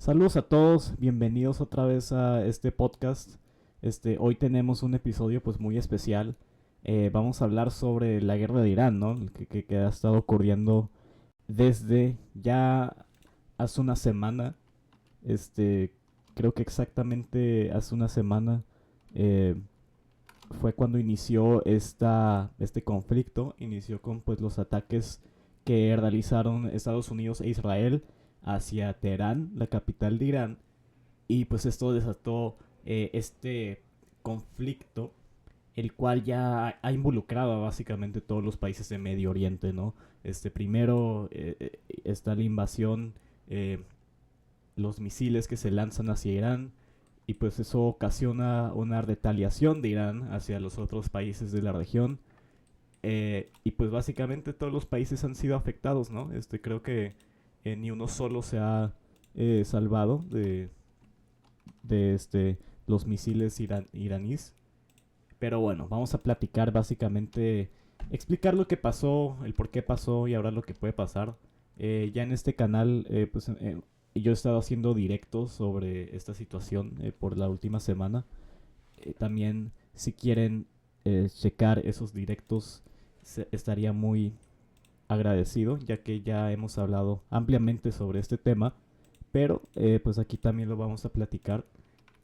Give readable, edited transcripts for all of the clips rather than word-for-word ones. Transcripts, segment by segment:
Saludos a todos, bienvenidos otra vez a este podcast. Hoy tenemos un episodio pues muy especial. Vamos a hablar sobre la guerra de Irán, ¿no? Que ha estado ocurriendo desde ya hace una semana. Este, Creo que exactamente hace una semana eh, fue cuando inició este conflicto. Inició con pues los ataques que realizaron Estados Unidos e Israel hacia Teherán, la capital de Irán, y pues esto desató este conflicto, el cual ya ha involucrado a básicamente todos los países de Medio Oriente, ¿no? Primero está la invasión, eh, los misiles que se lanzan hacia Irán, y pues eso ocasiona una retaliación de Irán hacia los otros países de la región. Y pues básicamente todos los países han sido afectados, ¿no? Creo que ni uno solo se ha salvado de los misiles iraníes. Pero bueno, vamos a platicar básicamente, explicar lo que pasó, el por qué pasó y ahora lo que puede pasar. Ya en este canal, yo he estado haciendo directos sobre esta situación por la última semana. También, si quieren checar esos directos, estaría muy agradecido, ya que ya hemos hablado ampliamente sobre este tema. Pero pues aquí también lo vamos a platicar.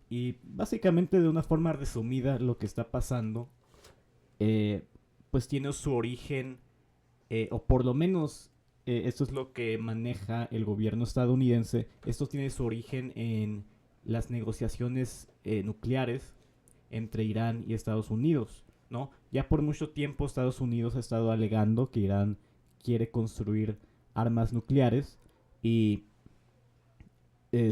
Y básicamente de una forma resumida lo que está pasando, eh, pues tiene su origen, o por lo menos esto es lo que maneja el gobierno estadounidense. Esto tiene su origen en las negociaciones nucleares entre Irán y Estados Unidos, ¿no? Ya por mucho tiempo Estados Unidos ha estado alegando que Irán quiere construir armas nucleares y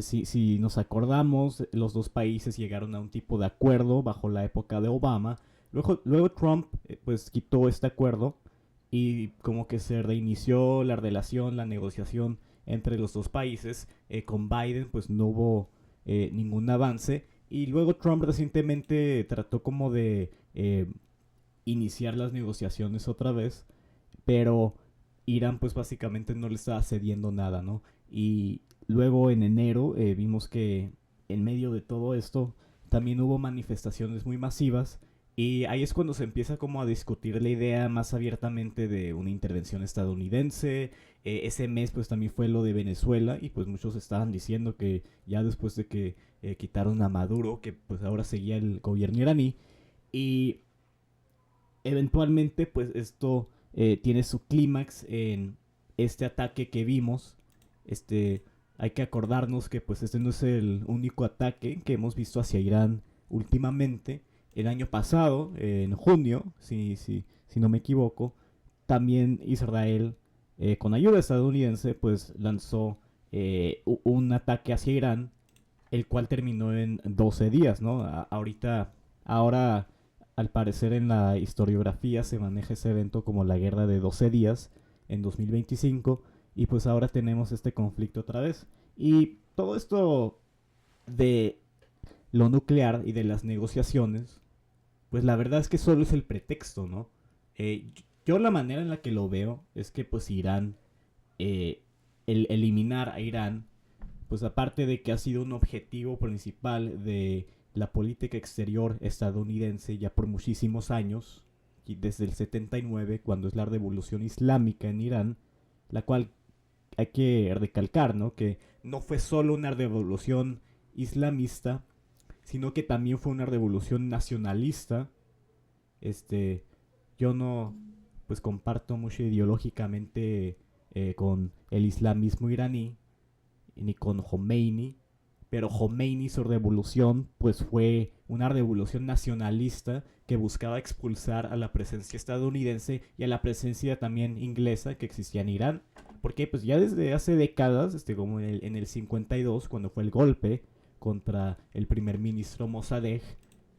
si nos acordamos, los dos países llegaron a un tipo de acuerdo bajo la época de Obama. Luego Trump pues quitó este acuerdo y como que se reinició la relación, la negociación entre los dos países. Con Biden pues no hubo ningún avance. Y luego Trump recientemente trató como de iniciar las negociaciones otra vez, pero Irán pues básicamente no le estaba cediendo nada, ¿no? Y luego en enero vimos que en medio de todo esto también hubo manifestaciones muy masivas, y ahí es cuando se empieza como a discutir la idea más abiertamente de una intervención estadounidense. Ese mes pues también fue lo de Venezuela, y pues muchos estaban diciendo que ya después de que quitaron a Maduro, que pues ahora seguía el gobierno iraní. Y eventualmente pues esto tiene su clímax en este ataque que vimos. este Hay que acordarnos que pues este no es el único ataque que hemos visto hacia Irán últimamente. El año pasado, en junio, si no me equivoco, también Israel, con ayuda estadounidense, pues lanzó un ataque hacia Irán, el cual terminó en 12 días, ¿no? Ahora, al parecer en la historiografía se maneja ese evento como la guerra de 12 días en 2025, y pues ahora tenemos este conflicto otra vez. Y todo esto de lo nuclear y de las negociaciones, pues la verdad es que solo es el pretexto, ¿no? Yo la manera en la que lo veo es que pues Irán, eh, el eliminar a Irán, pues aparte de que ha sido un objetivo principal de la política exterior estadounidense ya por muchísimos años, y desde el 79, cuando es la revolución islámica en Irán, la cual hay que recalcar, ¿no? Que no fue solo una revolución islamista, sino que también fue una revolución nacionalista. Este, yo no, pues comparto mucho ideológicamente con el islamismo iraní, ni con Khomeini, pero Khomeini, su revolución pues fue una revolución nacionalista que buscaba expulsar a la presencia estadounidense y a la presencia también inglesa que existía en Irán. Porque pues ya desde hace décadas, como en el 52, cuando fue el golpe contra el primer ministro Mossadegh,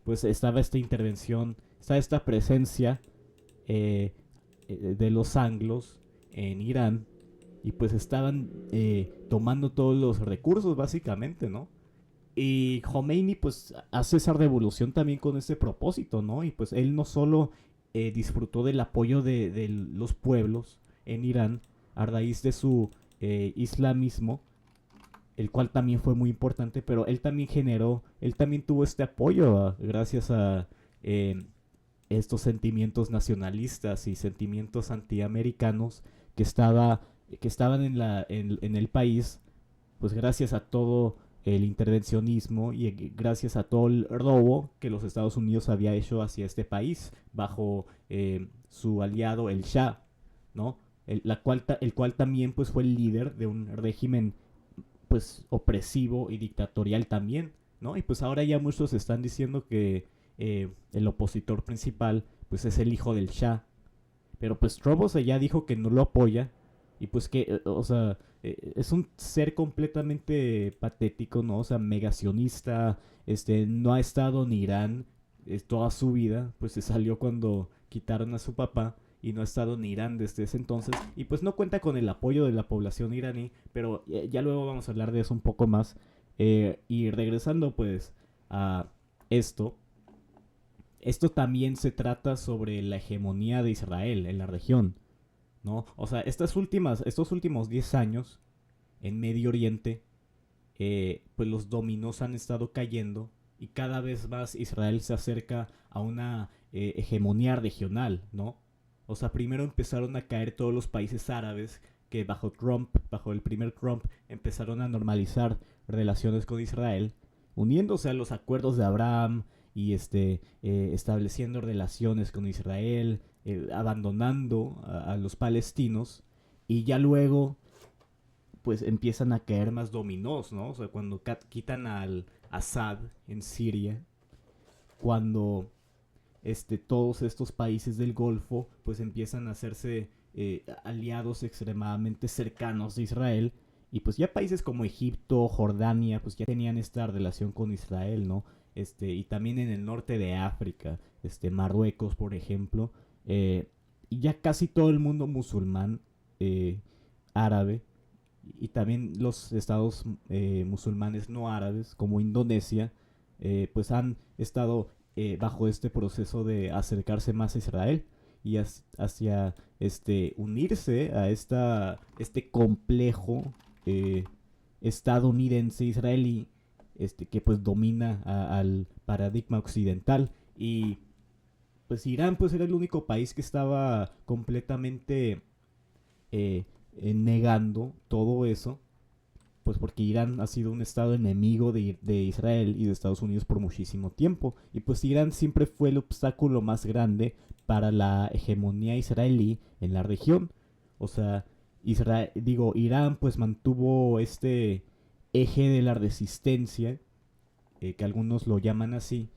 pues estaba esta intervención, estaba esta presencia eh, de los anglos en Irán, y pues estaban tomando todos los recursos básicamente, ¿no? Y Khomeini pues hace esa revolución también con ese propósito, ¿no? Y pues él no solo disfrutó del apoyo de los pueblos en Irán a raíz de su islamismo, el cual también fue muy importante, pero él también tuvo este apoyo gracias a eh, estos sentimientos nacionalistas y sentimientos antiamericanos que, estaba, que estaban en el país, pues gracias a todo el intervencionismo y gracias a todo el robo que los Estados Unidos había hecho hacia este país bajo su aliado el Shah, ¿no? El cual también pues fue el líder de un régimen pues opresivo y dictatorial también, ¿no? Y pues ahora ya muchos están diciendo que el opositor principal pues es el hijo del Shah, pero pues Trump, o sea, ya dijo que no lo apoya y pues que, o sea, es un ser completamente patético, ¿no? O sea, negacionista, no ha estado en Irán toda su vida, pues se salió cuando quitaron a su papá y no ha estado en Irán desde ese entonces y pues no cuenta con el apoyo de la población iraní, pero ya luego vamos a hablar de eso un poco más. Y regresando pues a esto, esto también se trata sobre la hegemonía de Israel en la región, ¿no? O sea, estos últimos 10 años en Medio Oriente, pues los dominos han estado cayendo y cada vez más Israel se acerca a una hegemonía regional, ¿no? O sea, primero empezaron a caer todos los países árabes que bajo Trump, bajo el primer Trump, empezaron a normalizar relaciones con Israel, uniéndose a los acuerdos de Abraham y estableciendo relaciones con Israel, abandonando a los palestinos y ya luego pues empiezan a caer más dominós, ¿no? O sea, cuando quitan al Assad en Siria, cuando todos estos países del Golfo pues empiezan a hacerse aliados extremadamente cercanos de Israel y pues ya países como Egipto, Jordania pues ya tenían esta relación con Israel, ¿no? Y también en el norte de África, Marruecos por ejemplo, y ya casi todo el mundo musulmán árabe y también los estados musulmanes no árabes como Indonesia pues han estado bajo este proceso de acercarse más a Israel y hacia unirse a este complejo eh, estadounidense israelí que pues domina al paradigma occidental y pues Irán pues era el único país que estaba completamente eh, negando todo eso, pues porque Irán ha sido un estado enemigo de Israel y de Estados Unidos por muchísimo tiempo. Y pues Irán siempre fue el obstáculo más grande para la hegemonía israelí en la región. O sea, Irán pues mantuvo este eje de la resistencia, que algunos lo llaman así,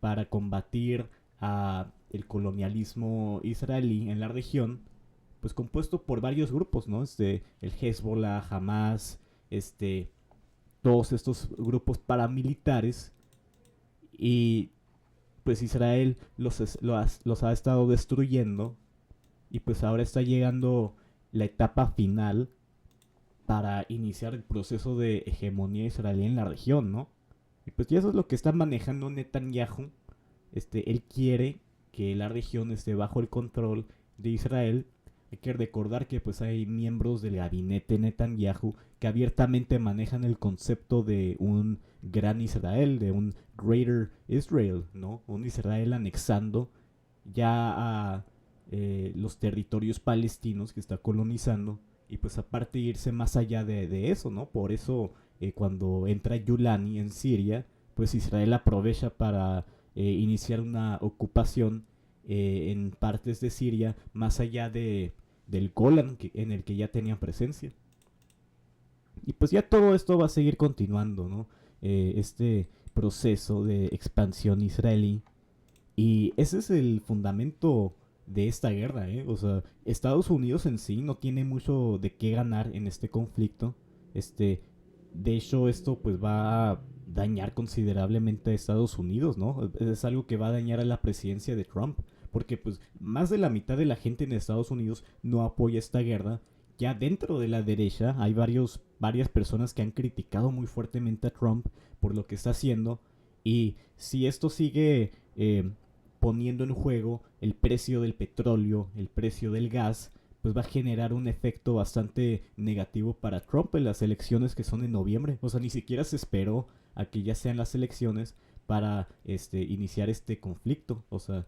para combatir a el colonialismo israelí en la región, pues compuesto por varios grupos, ¿no? El Hezbollah, Hamas, este, todos estos grupos paramilitares y pues Israel los ha estado destruyendo y pues ahora está llegando la etapa final para iniciar el proceso de hegemonía israelí en la región, ¿no? Y pues ya eso es lo que está manejando Netanyahu. Él quiere que la región esté bajo el control de Israel. Hay que recordar que pues hay miembros del gabinete Netanyahu que abiertamente manejan el concepto de un gran Israel, de un Greater Israel, ¿no? Un Israel anexando ya a los territorios palestinos que está colonizando y pues aparte irse más allá de eso, ¿no? Por eso cuando entra Yulani en Siria, pues Israel aprovecha para iniciar una ocupación en partes de Siria más allá del Golan en el que ya tenían presencia. Y pues ya todo esto va a seguir continuando, ¿no? Este proceso de expansión israelí. Y ese es el fundamento de esta guerra, ¿eh? O sea, Estados Unidos en sí no tiene mucho de qué ganar en este conflicto. Este, de hecho, esto pues va a dañar considerablemente a Estados Unidos, ¿no? Es algo que va a dañar a la presidencia de Trump, porque pues más de la mitad de la gente en Estados Unidos no apoya esta guerra. Ya dentro de la derecha hay varias personas que han criticado muy fuertemente a Trump por lo que está haciendo. Y si esto sigue poniendo en juego el precio del petróleo, el precio del gas, pues va a generar un efecto bastante negativo para Trump en las elecciones que son en noviembre. O sea, ni siquiera se esperó a que ya sean las elecciones para iniciar este conflicto. O sea,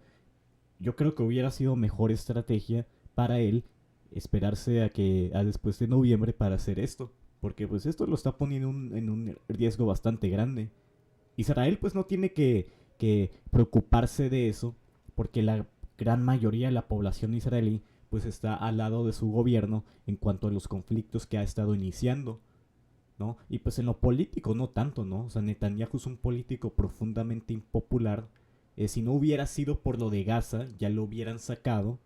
yo creo que hubiera sido mejor estrategia para él esperarse a después de noviembre para hacer esto. Porque pues esto lo está poniendo en un riesgo bastante grande. Israel pues no tiene que preocuparse de eso porque la gran mayoría de la población israelí pues está al lado de su gobierno en cuanto a los conflictos que ha estado iniciando, ¿no? Y pues en lo político no tanto, ¿no? O sea, Netanyahu es un político profundamente impopular. Si no hubiera sido por lo de Gaza, ya lo hubieran sacado,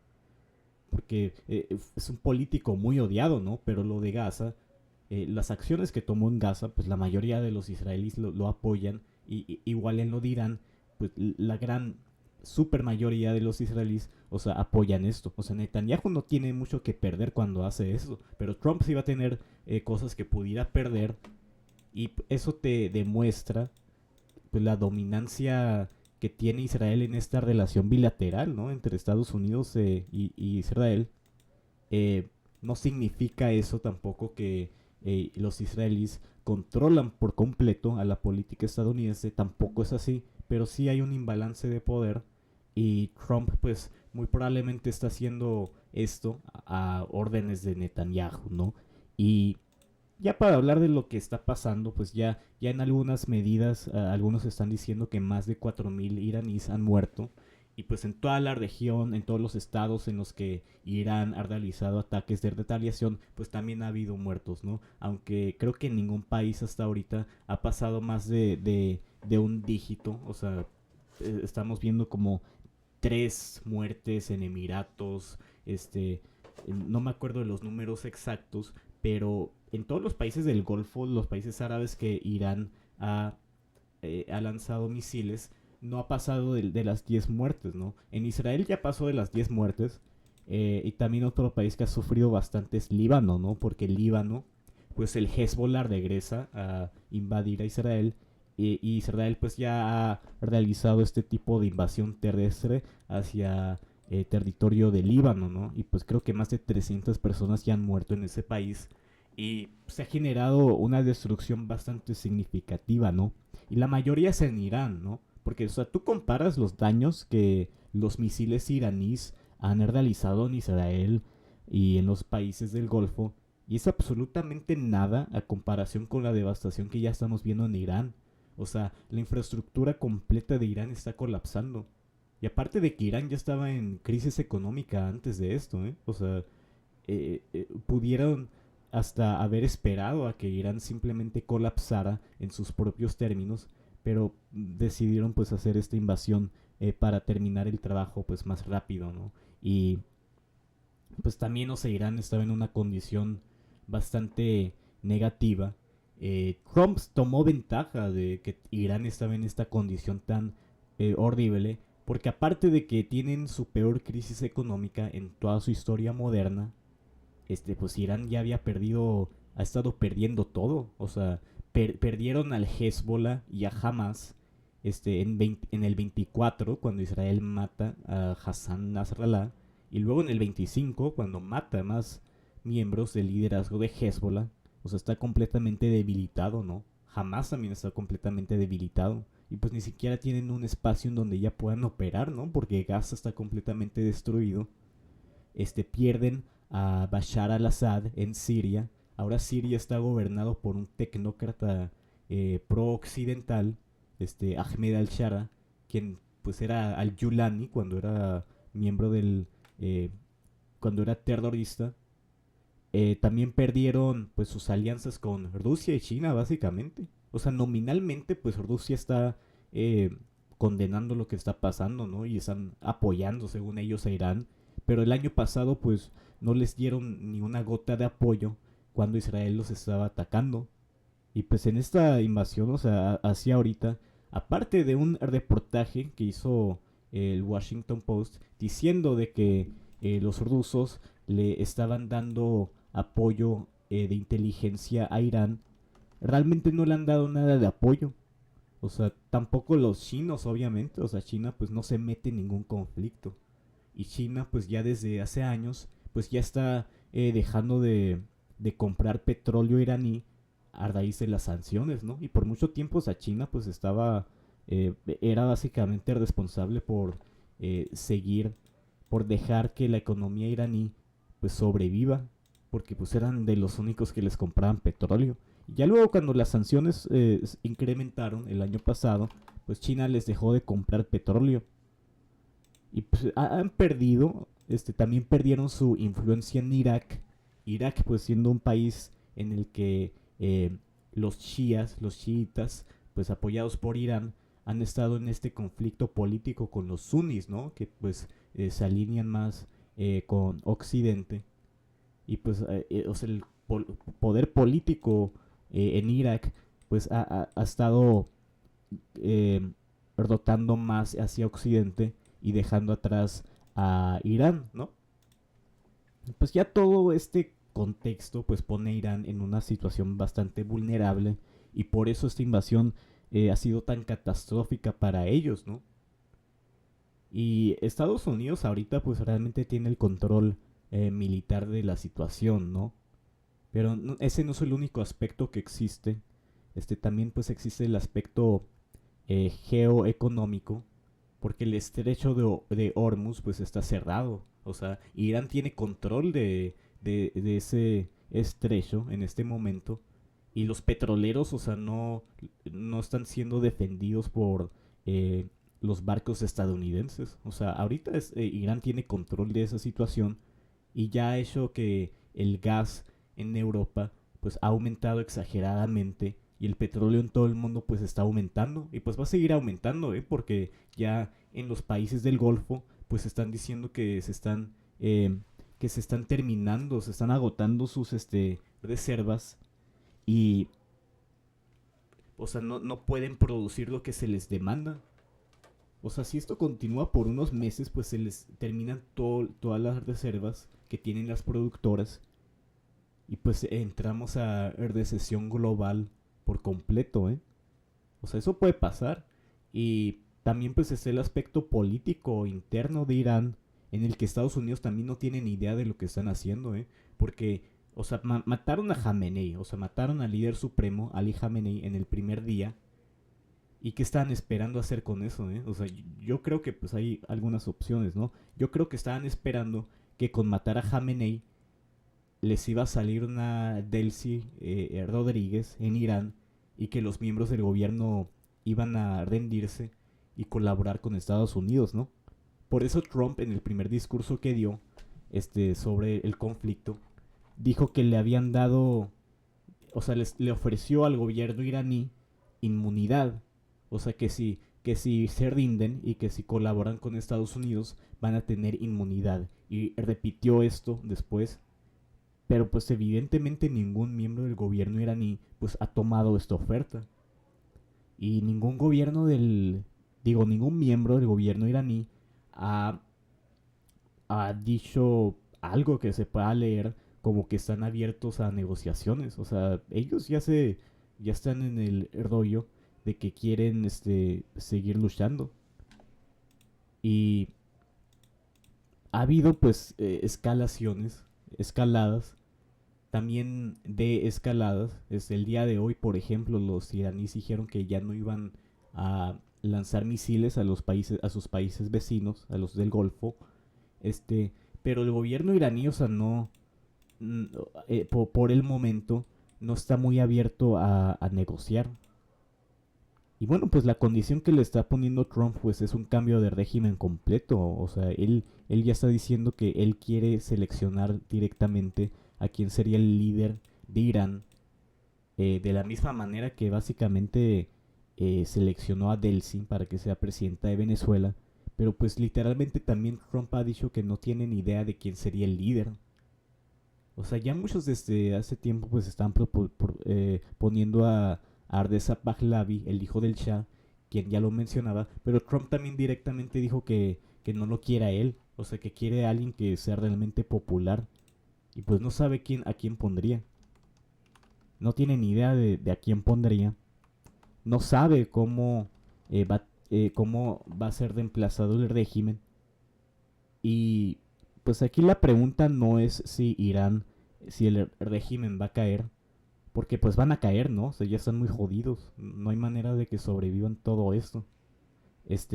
porque es un político muy odiado, ¿no? Pero lo de Gaza, las acciones que tomó en Gaza, pues la mayoría de los israelíes lo apoyan, y igual en lo de Irán, pues la gran super mayoría de los israelíes, o sea, apoyan esto. O sea, Netanyahu no tiene mucho que perder cuando hace eso, pero Trump sí va a tener cosas que pudiera perder, y eso te demuestra pues la dominancia que tiene Israel en esta relación bilateral, ¿no? Entre Estados Unidos y Israel. No significa eso tampoco que los israelíes controlan por completo a la política estadounidense, tampoco es así, pero sí hay un imbalance de poder, y Trump pues muy probablemente está haciendo esto a órdenes de Netanyahu, ¿no? Y ya para hablar de lo que está pasando, pues ya en algunas medidas, algunos están diciendo que más de 4.000 iraníes han muerto. Y pues en toda la región, en todos los estados en los que Irán ha realizado ataques de retaliación, pues también ha habido muertos, ¿no? Aunque creo que en ningún país hasta ahorita ha pasado más de un dígito. O sea, estamos viendo como 3 muertes en Emiratos, no me acuerdo de los números exactos, pero en todos los países del Golfo, los países árabes que Irán ha lanzado misiles, no ha pasado de las 10 muertes, ¿no? En Israel ya pasó de las 10 muertes, y también otro país que ha sufrido bastante es Líbano, ¿no? Porque Líbano, pues el Hezbollah regresa a invadir a Israel, y Israel pues ya ha realizado este tipo de invasión terrestre hacia territorio de Líbano, ¿no? Y pues creo que más de 300 personas ya han muerto en ese país, y se ha generado una destrucción bastante significativa, ¿no? Y la mayoría es en Irán, ¿no? Porque, o sea, tú comparas los daños que los misiles iraníes han realizado en Israel y en los países del Golfo, y es absolutamente nada a comparación con la devastación que ya estamos viendo en Irán. O sea, la infraestructura completa de Irán está colapsando. Y aparte de que Irán ya estaba en crisis económica antes de esto, ¿eh? O sea, pudieron hasta haber esperado a que Irán simplemente colapsara en sus propios términos, pero decidieron pues hacer esta invasión para terminar el trabajo pues más rápido, ¿no? Y pues también, o sea, Irán estaba en una condición bastante negativa. Trump tomó ventaja de que Irán estaba en esta condición tan horrible, porque aparte de que tienen su peor crisis económica en toda su historia moderna, pues Irán ya había perdido, ha estado perdiendo todo. O sea, perdieron al Hezbollah y a Hamas en el 24, cuando Israel mata a Hassan Nasrallah, y luego en el 25, cuando mata a más miembros del liderazgo de Hezbollah. O sea, está completamente debilitado, ¿no? Hamas también está completamente debilitado. Y pues ni siquiera tienen un espacio en donde ya puedan operar, ¿no? Porque Gaza está completamente destruido. Pierden a Bashar al-Assad en Siria. Ahora Siria está gobernado por un tecnócrata pro-occidental, Ahmed al-Shara, quien pues era al-Yulani cuando era miembro eh, cuando era terrorista. También perdieron pues sus alianzas con Rusia y China, básicamente. O sea, nominalmente pues Rusia está condenando lo que está pasando, ¿no? Y están apoyando, según ellos, a Irán. Pero el año pasado pues no les dieron ni una gota de apoyo cuando Israel los estaba atacando. Y pues en esta invasión, o sea, hacia ahorita, aparte de un reportaje que hizo el Washington Post diciendo de que los rusos le estaban dando apoyo de inteligencia a Irán, realmente no le han dado nada de apoyo. O sea, tampoco los chinos, obviamente. O sea, China pues no se mete en ningún conflicto. Y China pues ya desde hace años pues ya está dejando de comprar petróleo iraní a raíz de las sanciones, ¿no? Y por mucho tiempo, o sea, China pues era básicamente responsable por seguir, por dejar que la economía iraní pues sobreviva, porque pues eran de los únicos que les compraban petróleo. Y ya luego cuando las sanciones incrementaron el año pasado, pues China les dejó de comprar petróleo. Y pues han perdido, también perdieron su influencia en Irak. Irak pues siendo un país en el que los chiitas, pues apoyados por Irán, han estado en este conflicto político con los sunnis, ¿no? Que pues se alinean más con Occidente. Y pues, o sea, el poder político en Irak, pues ha estado eh, rotando más hacia Occidente y dejando atrás a Irán, ¿no? Pues ya todo este contexto pues pone a Irán en una situación bastante vulnerable y por eso esta invasión ha sido tan catastrófica para ellos, ¿no? Y Estados Unidos ahorita pues realmente tiene el control militar de la situación, ¿no? Pero ese no es el único aspecto que existe. También pues existe el aspecto geoeconómico, porque el estrecho de Hormuz pues está cerrado. O sea, Irán tiene control de ese estrecho en este momento. Y los petroleros, o sea, no están siendo defendidos por los barcos estadounidenses. O sea, ahorita Irán tiene control de esa situación y ya ha hecho que el gas en Europa pues ha aumentado exageradamente y el petróleo en todo el mundo pues está aumentando y pues va a seguir aumentando, porque ya en los países del Golfo pues están diciendo que se están terminando, se están agotando sus reservas y o sea no pueden producir lo que se les demanda. O sea, si esto continúa por unos meses, pues se les terminan todas las reservas que tienen las productoras y pues entramos a recesión global por completo, ¿eh? O sea, eso puede pasar. Y también pues es el aspecto político interno de Irán en el que Estados Unidos también no tiene ni idea de lo que están haciendo, ¿eh? Porque, o sea, mataron a Jamenei, o sea, mataron al líder supremo, Ali Jamenei, en el primer día. ¿Y qué estaban esperando hacer con eso, eh? O sea, yo creo que pues hay algunas opciones, ¿no? Yo creo que estaban esperando que con matar a Jamenei les iba a salir una Delcy Rodríguez en Irán y que los miembros del gobierno iban a rendirse y colaborar con Estados Unidos, ¿no? Por eso Trump en el primer discurso que dio sobre el conflicto dijo que le habían dado, o sea, le ofreció al gobierno iraní inmunidad, o sea, que si se rinden y que si colaboran con Estados Unidos van a tener inmunidad. Y repitió esto después, pero pues evidentemente ningún miembro del gobierno iraní pues ha tomado esta oferta. Y ningún miembro del gobierno iraní ha, ha dicho algo que se pueda leer como que están abiertos a negociaciones. O sea, ellos ya están en el rollo de que quieren seguir luchando. Y ha habido pues escaladas, también de escaladas. El día de hoy, por ejemplo, los iraníes dijeron que ya no iban a lanzar misiles a sus países vecinos, a los del Golfo. Este, pero el gobierno iraní, o sea, por el momento, no está muy abierto a negociar. Y bueno, pues la condición que le está poniendo Trump pues es un cambio de régimen completo. O sea, él ya está diciendo que él quiere seleccionar directamente a quién sería el líder de Irán. De la misma manera que básicamente seleccionó a Delcy para que sea presidenta de Venezuela. Pero pues literalmente también Trump ha dicho que no tiene ni idea de quién sería el líder. O sea, ya muchos desde hace tiempo pues están poniendo a Reza Pahlavi, el hijo del Shah, quien ya lo mencionaba, pero Trump también directamente dijo que no lo quiere a él, o sea, que quiere a alguien que sea realmente popular y pues no sabe a quién pondría. No tiene ni idea de a quién pondría. No sabe cómo va a ser reemplazado el régimen y pues aquí la pregunta no es si Irán, si el régimen va a caer, porque pues van a caer, ¿no? O sea, ya están muy jodidos. No hay manera de que sobrevivan todo esto.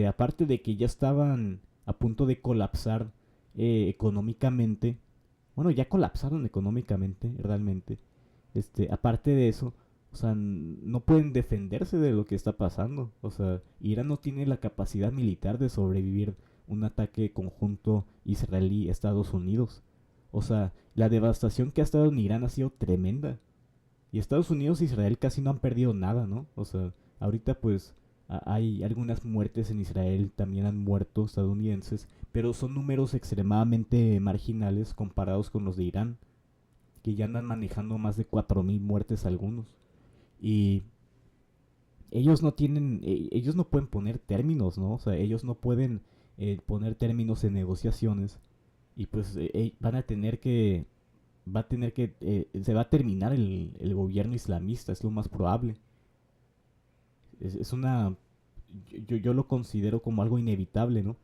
Aparte de que ya estaban a punto de colapsar económicamente. Bueno, ya colapsaron económicamente, realmente. Aparte de eso, o sea, no pueden defenderse de lo que está pasando. O sea, Irán no tiene la capacidad militar de sobrevivir un ataque conjunto israelí-Estados Unidos. O sea, la devastación que ha estado en Irán ha sido tremenda. Y Estados Unidos e Israel casi no han perdido nada, ¿no? O sea, ahorita pues hay algunas muertes en Israel, también han muerto estadounidenses, pero son números extremadamente marginales comparados con los de Irán, que ya andan manejando más de 4.000 muertes algunos. Y ellos no pueden poner términos, ¿no? O sea, ellos no pueden poner términos en negociaciones y pues se va a terminar el gobierno islamista, es lo más probable. Es una, yo lo considero como algo inevitable, ¿no?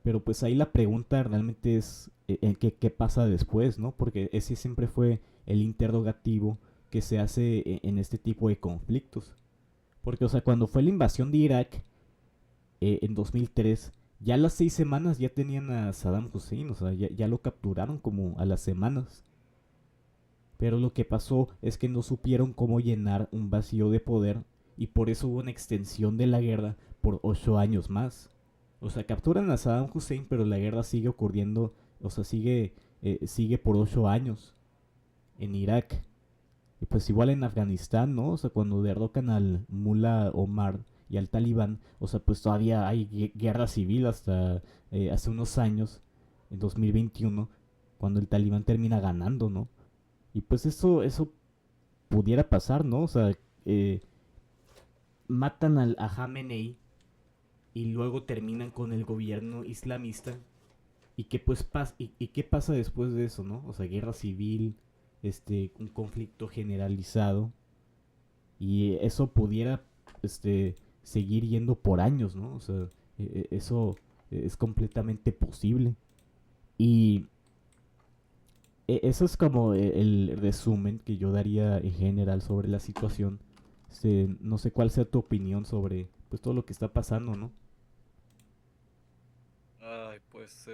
Pero pues ahí la pregunta realmente es qué pasa después, ¿no? Porque ese siempre fue el interrogativo que se hace en este tipo de conflictos. Porque, o sea, cuando fue la invasión de Irak en 2003, ya a las 6 semanas ya tenían a Saddam Hussein, o sea, ya lo capturaron como a las semanas. Pero lo que pasó es que no supieron cómo llenar un vacío de poder y por eso hubo una extensión de la guerra por 8 años más. O sea, capturan a Saddam Hussein, pero la guerra sigue ocurriendo, o sea, sigue por 8 años en Irak. Y pues igual en Afganistán, ¿no? O sea, cuando derrocan al Mullah Omar y al Talibán, o sea, pues todavía hay guerra civil hasta hace unos años, en 2021, cuando el Talibán termina ganando, ¿no? Y pues eso pudiera pasar, ¿no? O sea, eh, matan a Jamenei y luego terminan con el gobierno islamista. ¿Y qué pasa después de eso, no? O sea, guerra civil, un conflicto generalizado. Y eso pudiera, seguir yendo por años, ¿no? O sea, eso es completamente posible. Y eso es como el resumen que yo daría en general sobre la situación. No sé cuál sea tu opinión sobre pues todo lo que está pasando, ¿no? Ay, pues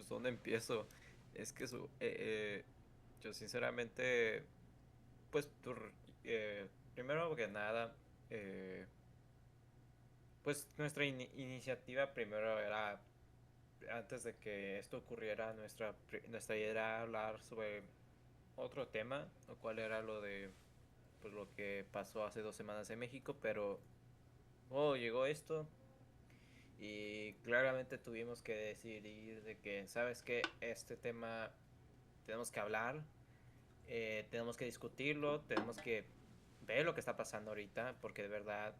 ¿dónde empiezo? Es que yo sinceramente, pues primero que nada, eh, pues nuestra iniciativa primero era, antes de que esto ocurriera, nuestra idea era hablar sobre otro tema, lo cual era lo de pues lo que pasó hace 2 semanas en México, pero llegó esto y claramente tuvimos que decidir de que, ¿sabes qué? Este tema tenemos que hablar, tenemos que discutirlo, tenemos que ver lo que está pasando ahorita, porque de verdad,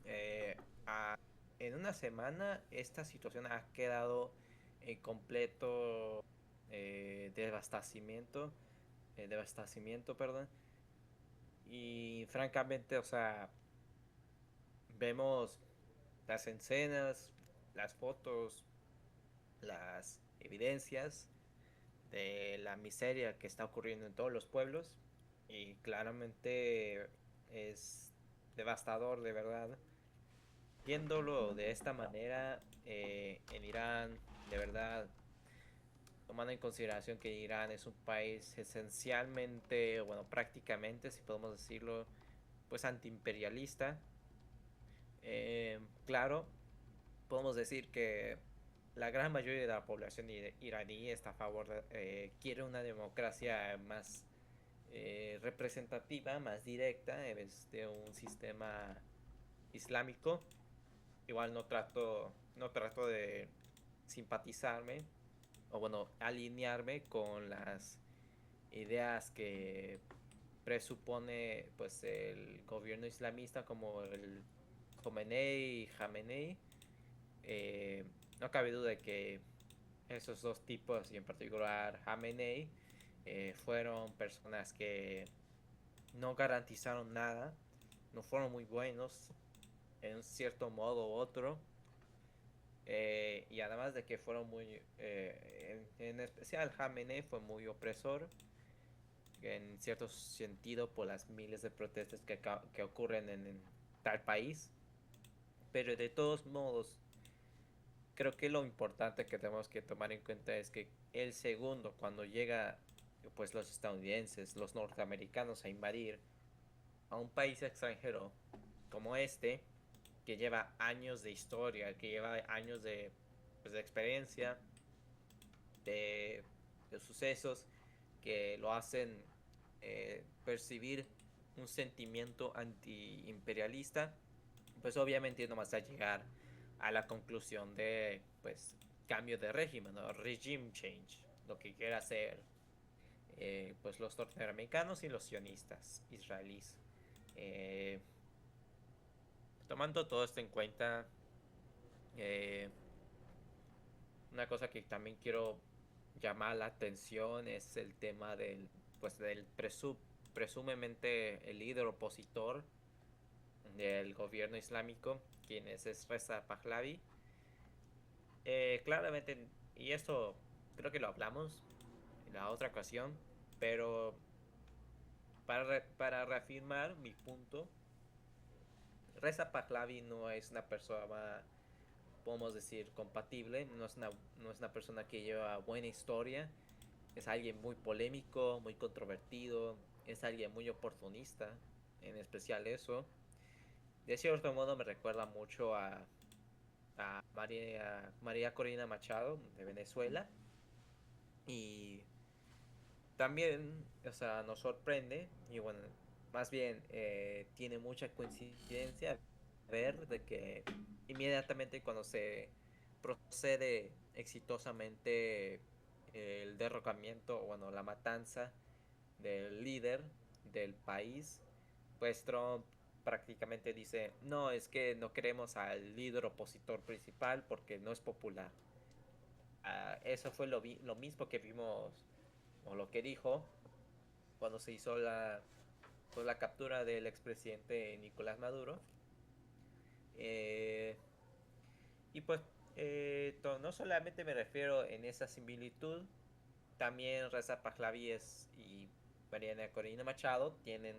eh, a- en una semana esta situación ha quedado en completo devastamiento, perdón. Y francamente, o sea, vemos las escenas, las fotos, las evidencias de la miseria que está ocurriendo en todos los pueblos y claramente es devastador de verdad. Viéndolo de esta manera, en Irán, de verdad, tomando en consideración que Irán es un país esencialmente, bueno, prácticamente, si podemos decirlo, pues antiimperialista, claro, podemos decir que la gran mayoría de la población iraní está a favor quiere una democracia más representativa, más directa, en vez de un sistema islámico. Igual no trato de simpatizarme o bueno, alinearme con las ideas que presupone pues el gobierno islamista como el Khamenei. Eh, no cabe duda de que esos dos tipos, y en particular Khamenei, fueron personas que no garantizaron nada, no fueron muy buenos en un cierto modo u otro. Y además de que fueron muy, en especial Jamenei fue muy opresor en cierto sentido por las miles de protestas que ocurren en tal país. Pero de todos modos, creo que lo importante que tenemos que tomar en cuenta es que el segundo, cuando llega pues los estadounidenses, los norteamericanos a invadir a un país extranjero como este, que lleva años de historia, que lleva años pues, de experiencia, de, de sucesos, que lo hacen percibir un sentimiento antiimperialista, pues obviamente no vas a llegar a la conclusión de pues cambio de régimen, ¿no? Regime change, lo que quiera hacer pues los norteamericanos y los sionistas israelíes. Eh, Tomando todo esto en cuenta, eh, una cosa que también quiero llamar la atención es el tema del presumiblemente el líder opositor del gobierno islámico, quien es Reza Pahlavi. Claramente, y esto creo que lo hablamos en la otra ocasión, pero para reafirmar mi punto, Reza Pahlavi no es una persona, podemos decir, compatible, no es una persona que lleva buena historia, es alguien muy polémico, muy controvertido, es alguien muy oportunista, en especial eso. De cierto modo me recuerda mucho a María Corina Machado de Venezuela. Y también, o sea, nos sorprende, y bueno, más bien tiene mucha coincidencia ver de que inmediatamente cuando se procede exitosamente el derrocamiento, bueno, la matanza del líder del país, pues Trump prácticamente dice, no, es que no queremos al líder opositor principal porque no es popular. Eso fue lo mismo que vimos, o lo que dijo, cuando se hizo pues, la captura del expresidente Nicolás Maduro. Eh, y pues no solamente me refiero en esa similitud, también Reza Pahlavi y Mariana Corina Machado tienen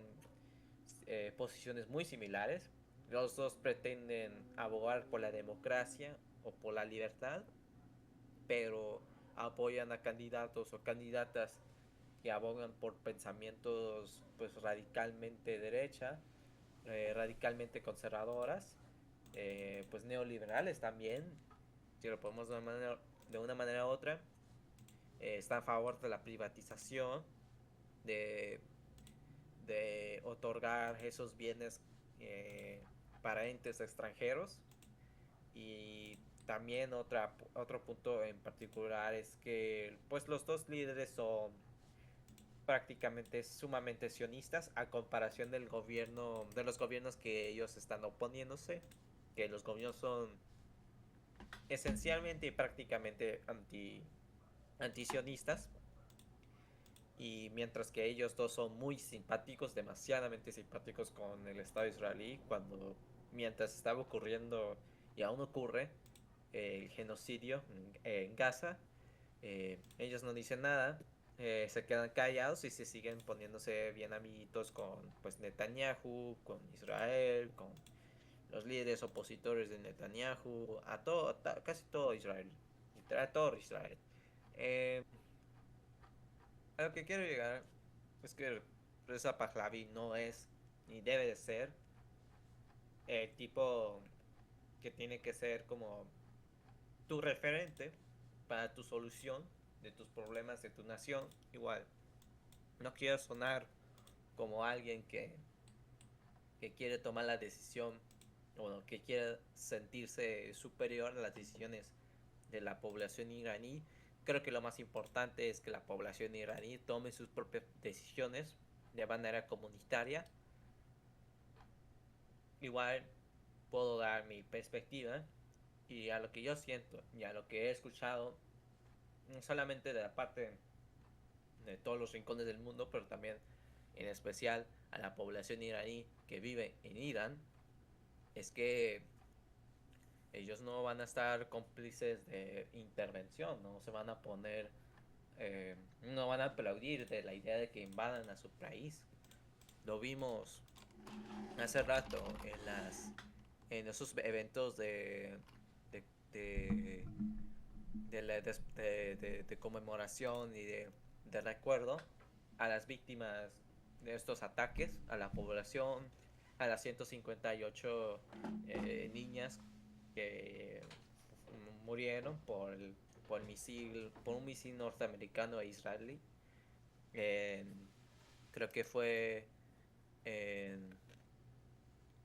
posiciones muy similares. Los dos pretenden abogar por la democracia o por la libertad, pero apoyan a candidatos o candidatas que abogan por pensamientos pues radicalmente derecha, radicalmente conservadoras, pues neoliberales también, si lo podemos de una manera u otra, está a favor de la privatización, de, de otorgar esos bienes para entes extranjeros. Y también otro punto en particular es que pues los dos líderes son prácticamente sumamente sionistas a comparación del gobierno, de los gobiernos que ellos están oponiéndose, que los gobiernos son esencialmente y prácticamente antisionistas, y mientras que ellos dos son muy simpáticos, demasiadamente simpáticos con el Estado israelí, cuando mientras estaba ocurriendo y aún ocurre el genocidio en Gaza, ellos no dicen nada, se quedan callados y se siguen poniéndose bien amiguitos con pues Netanyahu, con Israel, con los líderes opositores de Netanyahu, casi todo Israel, literal todo Israel. Eh, a lo que quiero llegar es que Reza Pahlavi no es ni debe de ser el tipo que tiene que ser como tu referente para tu solución de tus problemas de tu nación. Igual, no quiero sonar como alguien que quiere tomar la decisión, bueno, que quiere sentirse superior a las decisiones de la población iraní. Creo que lo más importante es que la población iraní tome sus propias decisiones de manera comunitaria. Igual puedo dar mi perspectiva y a lo que yo siento y a lo que he escuchado, no solamente de la parte de todos los rincones del mundo, pero también en especial a la población iraní que vive en Irán, es que Ellos no van a estar cómplices de intervención, no se van a poner, no van a aplaudir de la idea de que invadan a su país. Lo vimos hace rato en esos eventos de, de, de conmemoración y de recuerdo a las víctimas de estos ataques, a la población, a las 158 niñas que murieron por un misil norteamericano e israelí. Creo que fue en,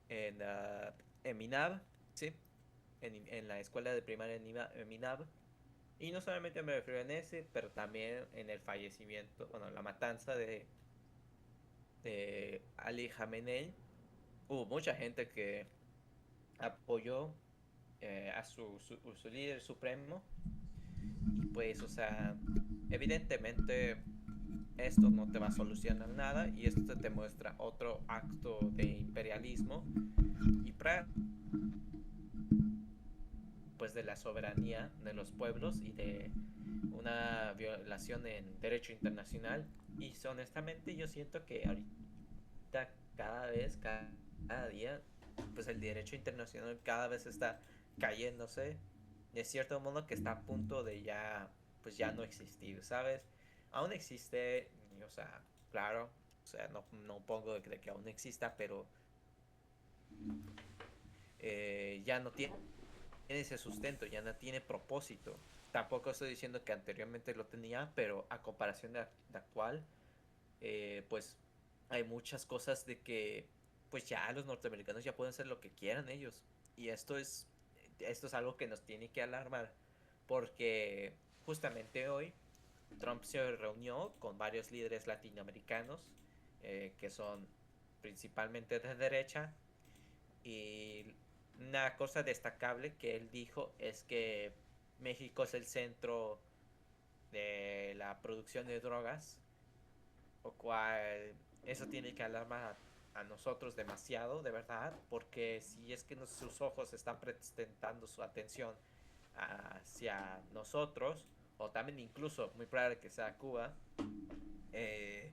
en Minab, ¿sí? En la escuela de primaria en Minab. Y no solamente me refiero en ese, pero también en el fallecimiento, bueno, la matanza de Ali Khamenei. Hubo mucha gente que apoyó a su líder supremo. Y pues, o sea, evidentemente esto no te va a solucionar nada y esto te muestra otro acto de imperialismo y pues de la soberanía de los pueblos y de una violación en derecho internacional. Y honestamente yo siento que ahorita cada día, pues el derecho internacional cada vez está cayéndose. De cierto modo que está a punto de ya, pues ya no existir, ¿sabes? Aún existe, o sea, claro, o sea, no pongo de que aún exista, pero ya no tiene ese sustento, ya no tiene propósito. Tampoco estoy diciendo que anteriormente lo tenía, pero a comparación de actual, pues hay muchas cosas de que pues ya los norteamericanos ya pueden hacer lo que quieran ellos. Y esto es algo que nos tiene que alarmar porque justamente hoy Trump se reunió con varios líderes latinoamericanos que son principalmente de derecha y una cosa destacable que él dijo es que México es el centro de la producción de drogas, lo cual eso tiene que alarmar a nosotros demasiado, de verdad, porque si es que sus ojos están presentando su atención hacia nosotros, o también incluso muy probable que sea Cuba, eh,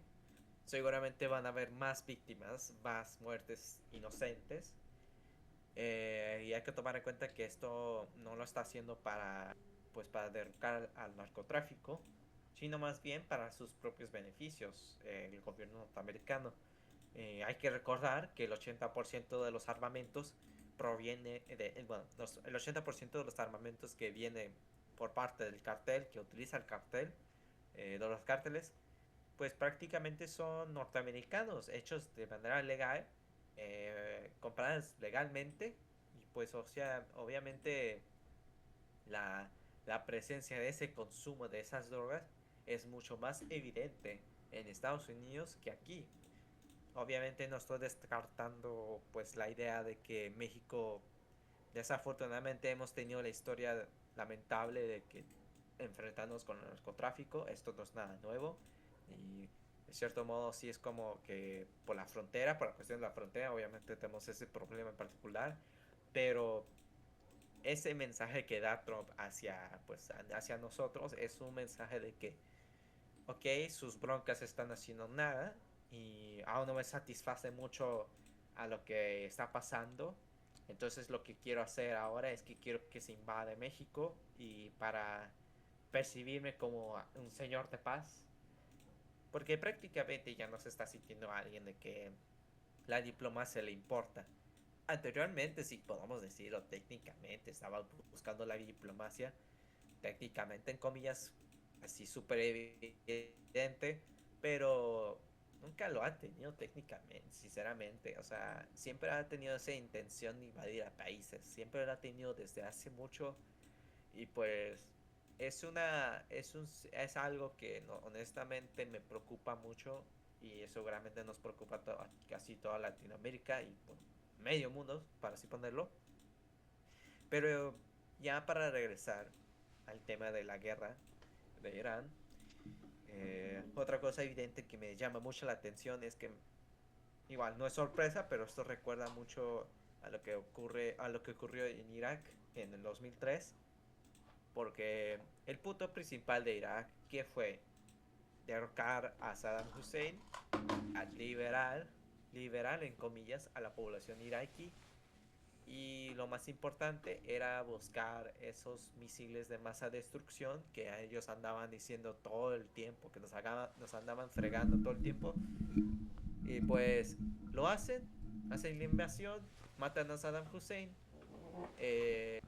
seguramente van a haber más víctimas, más muertes inocentes. Y hay que tomar en cuenta que esto no lo está haciendo pues, para derrocar al narcotráfico, sino más bien para sus propios beneficios, el gobierno norteamericano. Hay que recordar que el 80% de los armamentos bueno, el 80% de los armamentos que viene por parte del cartel, que utiliza el cartel, de los cárteles, pues prácticamente son norteamericanos, hechos de manera legal, compradas legalmente, y pues o sea, obviamente la, la presencia de ese consumo de esas drogas es mucho más evidente en Estados Unidos que aquí. Obviamente no estoy descartando pues la idea de que México desafortunadamente hemos tenido la historia lamentable de que enfrentarnos con el narcotráfico, esto no es nada nuevo y de cierto modo sí es como que por la frontera, por la cuestión de la frontera, obviamente tenemos ese problema en particular, pero ese mensaje que da Trump pues, hacia nosotros es un mensaje de que, ok, sus broncas están haciendo nada y aún no me satisface mucho a lo que está pasando. Entonces lo que quiero hacer ahora es que quiero que se invade México y para percibirme como un señor de paz. Porque prácticamente ya no se está sintiendo alguien de que la diplomacia le importa. Anteriormente, si podemos decirlo técnicamente, estaba buscando la diplomacia, técnicamente en comillas, así súper evidente, pero nunca lo ha tenido técnicamente, sinceramente. O sea, siempre ha tenido esa intención de invadir a países, siempre lo ha tenido desde hace mucho y pues es algo que no, honestamente me preocupa mucho y seguramente nos preocupa a casi toda Latinoamérica y por medio mundo, para así ponerlo. Pero ya para regresar al tema de la guerra de Irán, otra cosa evidente que me llama mucho la atención es que igual no es sorpresa, pero esto recuerda mucho a lo que ocurrió en Irak en el 2003, porque el punto principal de Irak, que fue derrocar a Saddam Hussein, a liberar en comillas a la población iraquí, y lo más importante era buscar esos misiles de masa destrucción que a ellos andaban diciendo todo el tiempo, que nos andaban fregando todo el tiempo. Y pues lo hacen la invasión, matan a Saddam Hussein, eh,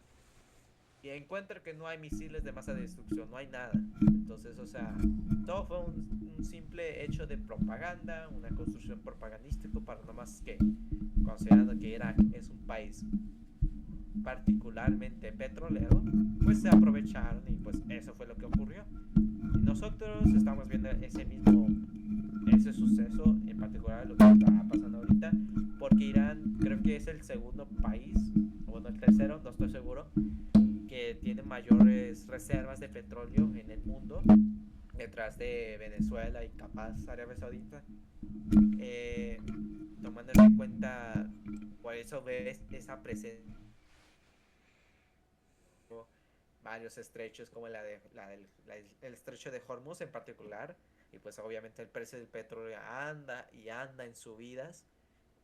y encuentran que no hay misiles de masa destrucción, no hay nada. Entonces, o sea, todo fue un simple hecho de propaganda, una construcción propagandística para no más que, considerando que Irak es un país particularmente petrolero, pues se aprovecharon y pues eso fue lo que ocurrió. Y nosotros estamos viendo ese suceso, en particular lo que está pasando ahorita, porque Irán creo que es el segundo país, o bueno, el tercero, no estoy seguro, que tiene mayores reservas de petróleo en el mundo, detrás de Venezuela y capaz Arabia Saudita. Eh, Tomando en cuenta, por eso ves esa presencia, varios estrechos como el estrecho de Hormuz en particular, y pues obviamente el precio del petróleo anda y anda en subidas,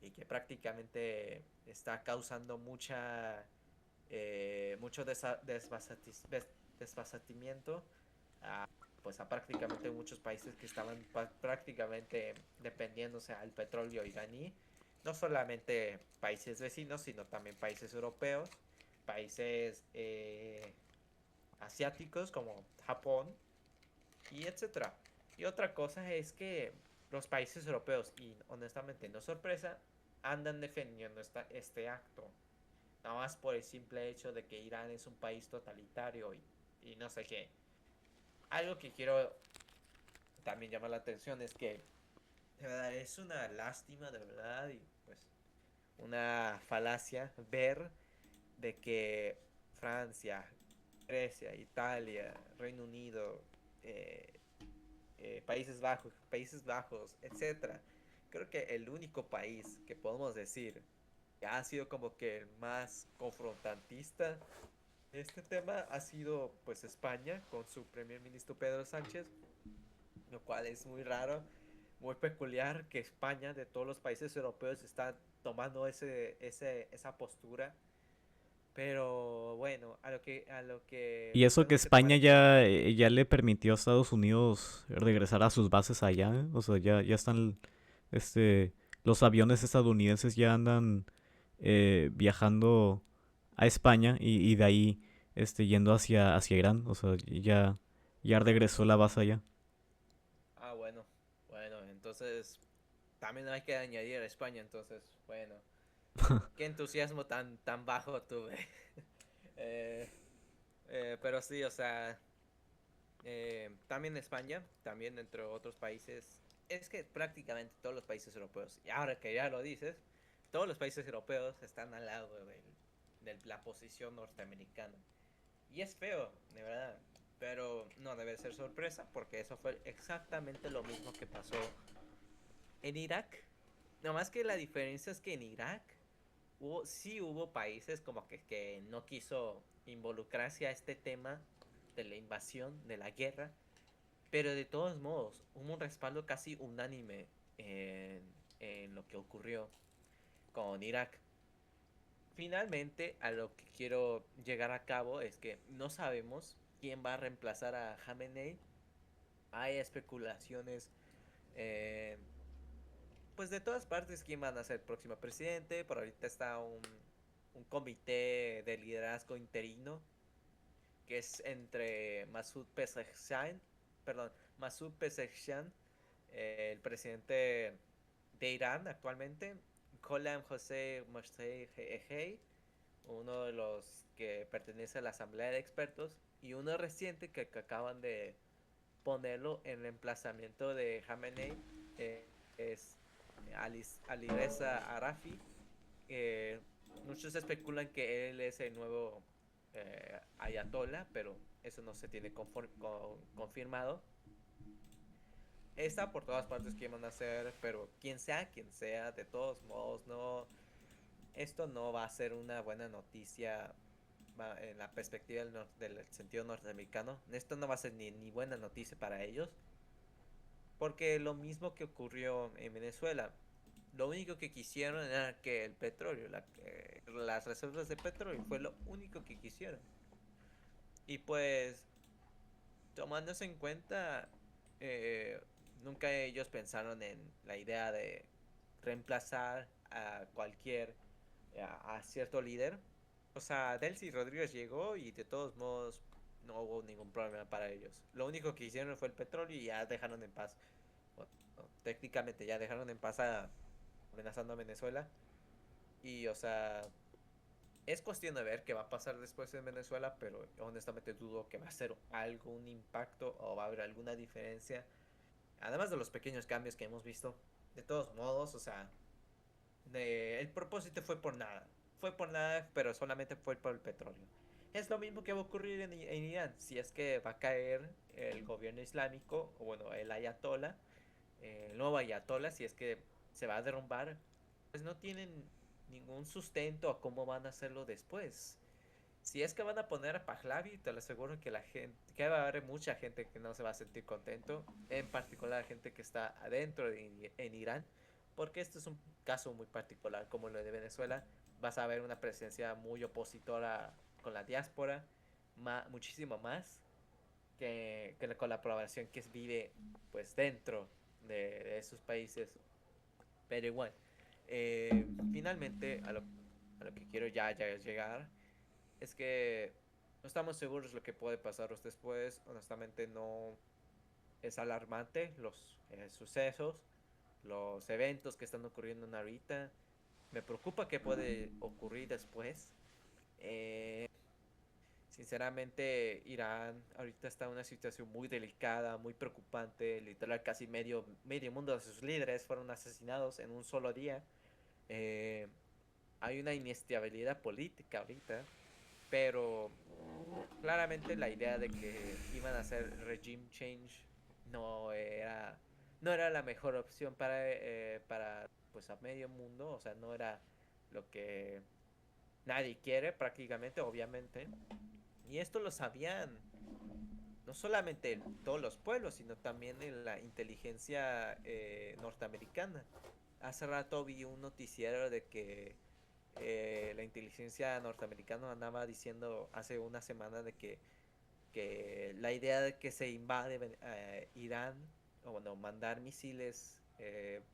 y que prácticamente está causando mucho desbastamiento a, pues a prácticamente muchos países que estaban prácticamente dependiéndose al petróleo iraní, no solamente países vecinos, sino también países europeos, países asiáticos como Japón y etcétera. Y otra cosa es que los países europeos, y honestamente no sorpresa, andan defendiendo este acto. Nada más por el simple hecho de que Irán es un país totalitario y no sé qué. Algo que quiero también llamar la atención es que de verdad es una lástima de verdad y pues una falacia ver de que Francia, Grecia, Italia, Reino Unido, eh, Países Bajos, etcétera. Creo que el único país que podemos decir que ha sido como que el más confrontantista de este tema ha sido pues España con su primer ministro Pedro Sánchez, lo cual es muy raro, muy peculiar que España de todos los países europeos está tomando esa postura. Pero bueno, Y eso que tenemos que tomar España en cuenta. ya le permitió a Estados Unidos regresar a sus bases allá, ¿eh? O sea, ya están, este, los aviones estadounidenses ya andan viajando a España y de ahí, yendo hacia Irán. O sea, ya regresó la base allá. Ah, bueno, entonces también hay que añadir a España, entonces, bueno, qué entusiasmo tan bajo tuve. Eh, pero sí, o sea, también España, también entre otros países, es que prácticamente todos los países europeos, y ahora que ya lo dices, todos los países europeos están al lado de la posición norteamericana. Y es feo, de verdad, pero no debe ser sorpresa porque eso fue exactamente lo mismo que pasó en Irak. Nada más que la diferencia es que en Irak sí hubo países como que no quiso involucrarse a este tema de la invasión, de la guerra, pero de todos modos hubo un respaldo casi unánime en lo que ocurrió con Irak. Finalmente, a lo que quiero llegar a cabo es que no sabemos quién va a reemplazar a Khamenei. Hay especulaciones, eh, pues de todas partes, quién van a ser el próximo presidente. Por ahorita está un comité de liderazgo interino que es entre Masoud Pezeshkian, el presidente de Irán actualmente, Gholam José Mossadegh, uno de los que pertenece a la Asamblea de Expertos, y uno reciente que acaban de ponerlo en reemplazamiento de Khamenei, es Alireza Arafi. Muchos especulan que él es el nuevo ayatollah, pero eso no se tiene confirmado. Está por todas partes que van a hacer, pero quien sea, de todos modos, no. esto no va a ser una buena noticia en la perspectiva del sentido norteamericano. Esto no va a ser ni buena noticia para ellos, porque lo mismo que ocurrió en Venezuela, lo único que quisieron era que el petróleo, las reservas de petróleo, fue lo único que quisieron. Y pues, tomándose en cuenta, eh, nunca ellos pensaron en la idea de reemplazar a a cierto líder. O sea, Delcy Rodríguez llegó y de todos modos no hubo ningún problema para ellos. Lo único que hicieron fue el petróleo y ya dejaron en paz. Técnicamente ya dejaron en paz amenazando a Venezuela. Y, o sea, es cuestión de ver qué va a pasar después en Venezuela, pero honestamente dudo que va a ser algún impacto o va a haber alguna diferencia. Además de los pequeños cambios que hemos visto, de todos modos, o sea, el propósito fue por nada. Fue por nada, pero solamente fue por el petróleo. Es lo mismo que va a ocurrir en Irán. Si es que va a caer el gobierno islámico, o bueno, el ayatollah, el nuevo ayatollah, si es que se va a derrumbar, pues no tienen ningún sustento a cómo van a hacerlo después. Si es que van a poner a Pahlavi, te lo aseguro que la gente, que va a haber mucha gente que no se va a sentir contento, en particular gente que está adentro en Irán, porque este es un caso muy particular como lo de Venezuela. Vas a ver una presencia muy opositora con la diáspora, muchísimo más que con la población que vive pues dentro de esos países. Pero igual, finalmente a lo que quiero ya llegar es que no estamos seguros lo que puede pasaros después. Honestamente no es alarmante los sucesos, los eventos que están ocurriendo ahorita. Me preocupa qué puede ocurrir después. Eh, Sinceramente, Irán ahorita está en una situación muy delicada, muy preocupante. Literal, casi medio mundo de sus líderes fueron asesinados en un solo día. Eh, Hay una inestabilidad política ahorita, pero claramente la idea de que iban a hacer regime change no era, no era la mejor opción para pues a medio mundo, o sea, no era lo que nadie quiere prácticamente, obviamente. Y esto lo sabían no solamente todos los pueblos, sino también en la inteligencia norteamericana. Hace rato vi un noticiero de que la inteligencia norteamericana andaba diciendo hace una semana de que la idea de que se invade Irán, o bueno, mandar misiles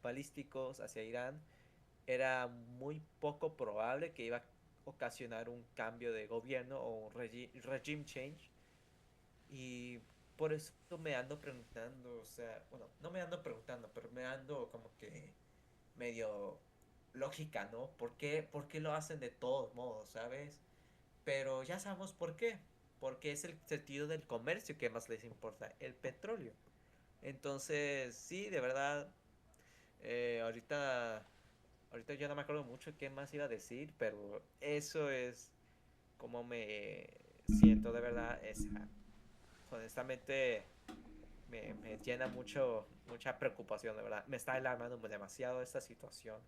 balísticos hacia Irán, era muy poco probable que iba a ocasionar un cambio de gobierno o un regime change. Y por eso me ando preguntando, o sea, bueno, no me ando preguntando, pero me ando como que medio lógica, ¿no? Por qué lo hacen de todos modos, ¿sabes? Pero ya sabemos por qué. Porque es el sentido del comercio que más les importa, el petróleo. Entonces, sí, de verdad, ahorita yo no me acuerdo mucho qué más iba a decir, pero eso es como me siento de verdad. Honestamente, me llena mucha preocupación, de verdad. Me está alarmando demasiado esta situación.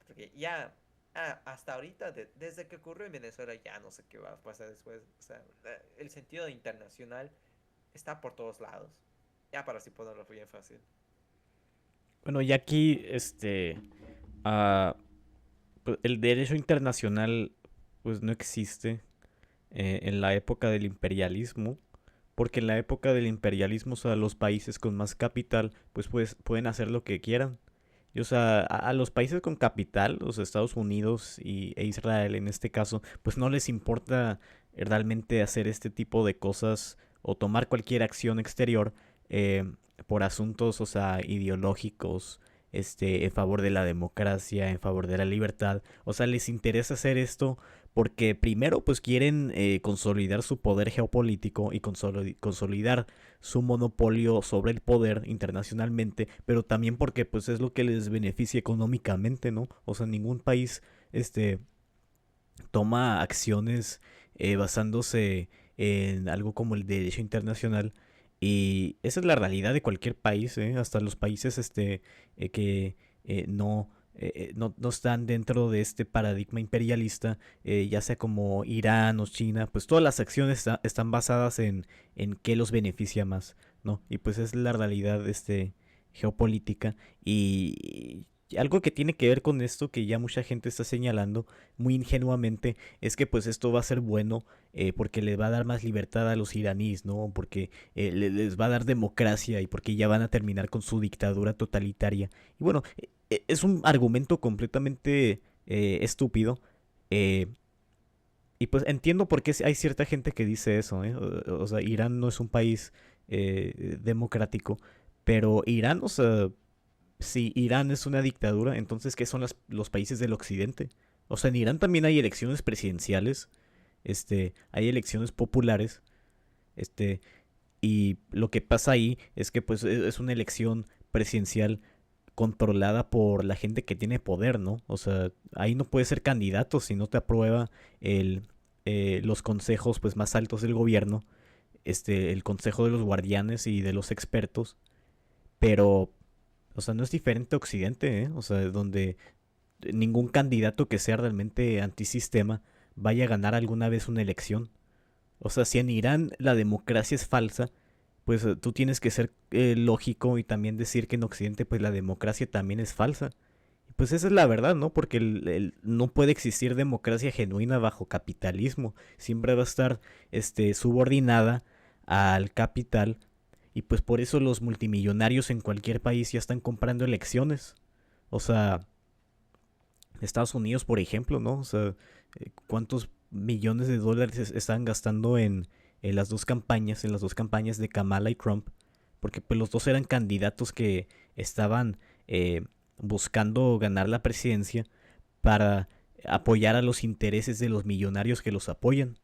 Porque ya, hasta ahorita, desde que ocurrió en Venezuela, ya no sé qué va a pasar después. O sea, el sentido internacional está por todos lados. Ya para así ponerlo bien fácil. Bueno, y aquí, ah, pues, el derecho internacional, pues no existe en la época del imperialismo, porque en la época del imperialismo, o sea, los países con más capital, pues pueden hacer lo que quieran. Y, o sea, a los países con capital, los Estados Unidos e Israel en este caso, pues no les importa realmente hacer este tipo de cosas o tomar cualquier acción exterior eh, por asuntos, o sea, ideológicos, en favor de la democracia, en favor de la libertad. O sea, les interesa hacer esto porque primero pues quieren consolidar su poder geopolítico y consolidar su monopolio sobre el poder internacionalmente, pero también porque pues es lo que les beneficia económicamente, ¿no? O sea, ningún país este toma acciones basándose en algo como el derecho internacional, y esa es la realidad de cualquier país, hasta los países que no no están dentro de este paradigma imperialista, ya sea como Irán o China, pues todas las acciones están basadas en qué los beneficia más, ¿no? Y pues es la realidad geopolítica. Y algo que tiene que ver con esto que ya mucha gente está señalando muy ingenuamente es que pues esto va a ser bueno porque le va a dar más libertad a los iraníes, ¿no? Porque les va a dar democracia y porque ya van a terminar con su dictadura totalitaria. Y bueno, es un argumento completamente estúpido. eh, y pues entiendo por qué hay cierta gente que dice eso, ¿eh? O sea, Irán no es un país democrático, pero Irán, o sea, si Irán es una dictadura, entonces ¿qué son los países del occidente? O sea, en Irán también hay elecciones presidenciales, hay elecciones populares, este, y lo que pasa ahí es que pues es una elección presidencial controlada por la gente que tiene poder, ¿no? O sea, ahí no puedes ser candidato si no te aprueba el, los consejos pues más altos del gobierno, el consejo de los guardianes y de los expertos, pero, o sea, no es diferente a Occidente, ¿eh? O sea, donde ningún candidato que sea realmente antisistema vaya a ganar alguna vez una elección. O sea, si en Irán la democracia es falsa, pues tú tienes que ser lógico y también decir que en Occidente pues la democracia también es falsa. Pues esa es la verdad, ¿no? Porque no puede existir democracia genuina bajo capitalismo. Siempre va a estar subordinada al capital. Y pues por eso los multimillonarios en cualquier país ya están comprando elecciones. O sea, Estados Unidos, por ejemplo, ¿no? O sea, ¿cuántos millones de dólares están gastando en en las dos campañas de Kamala y Trump? Porque pues los dos eran candidatos que estaban buscando ganar la presidencia para apoyar a los intereses de los millonarios que los apoyan.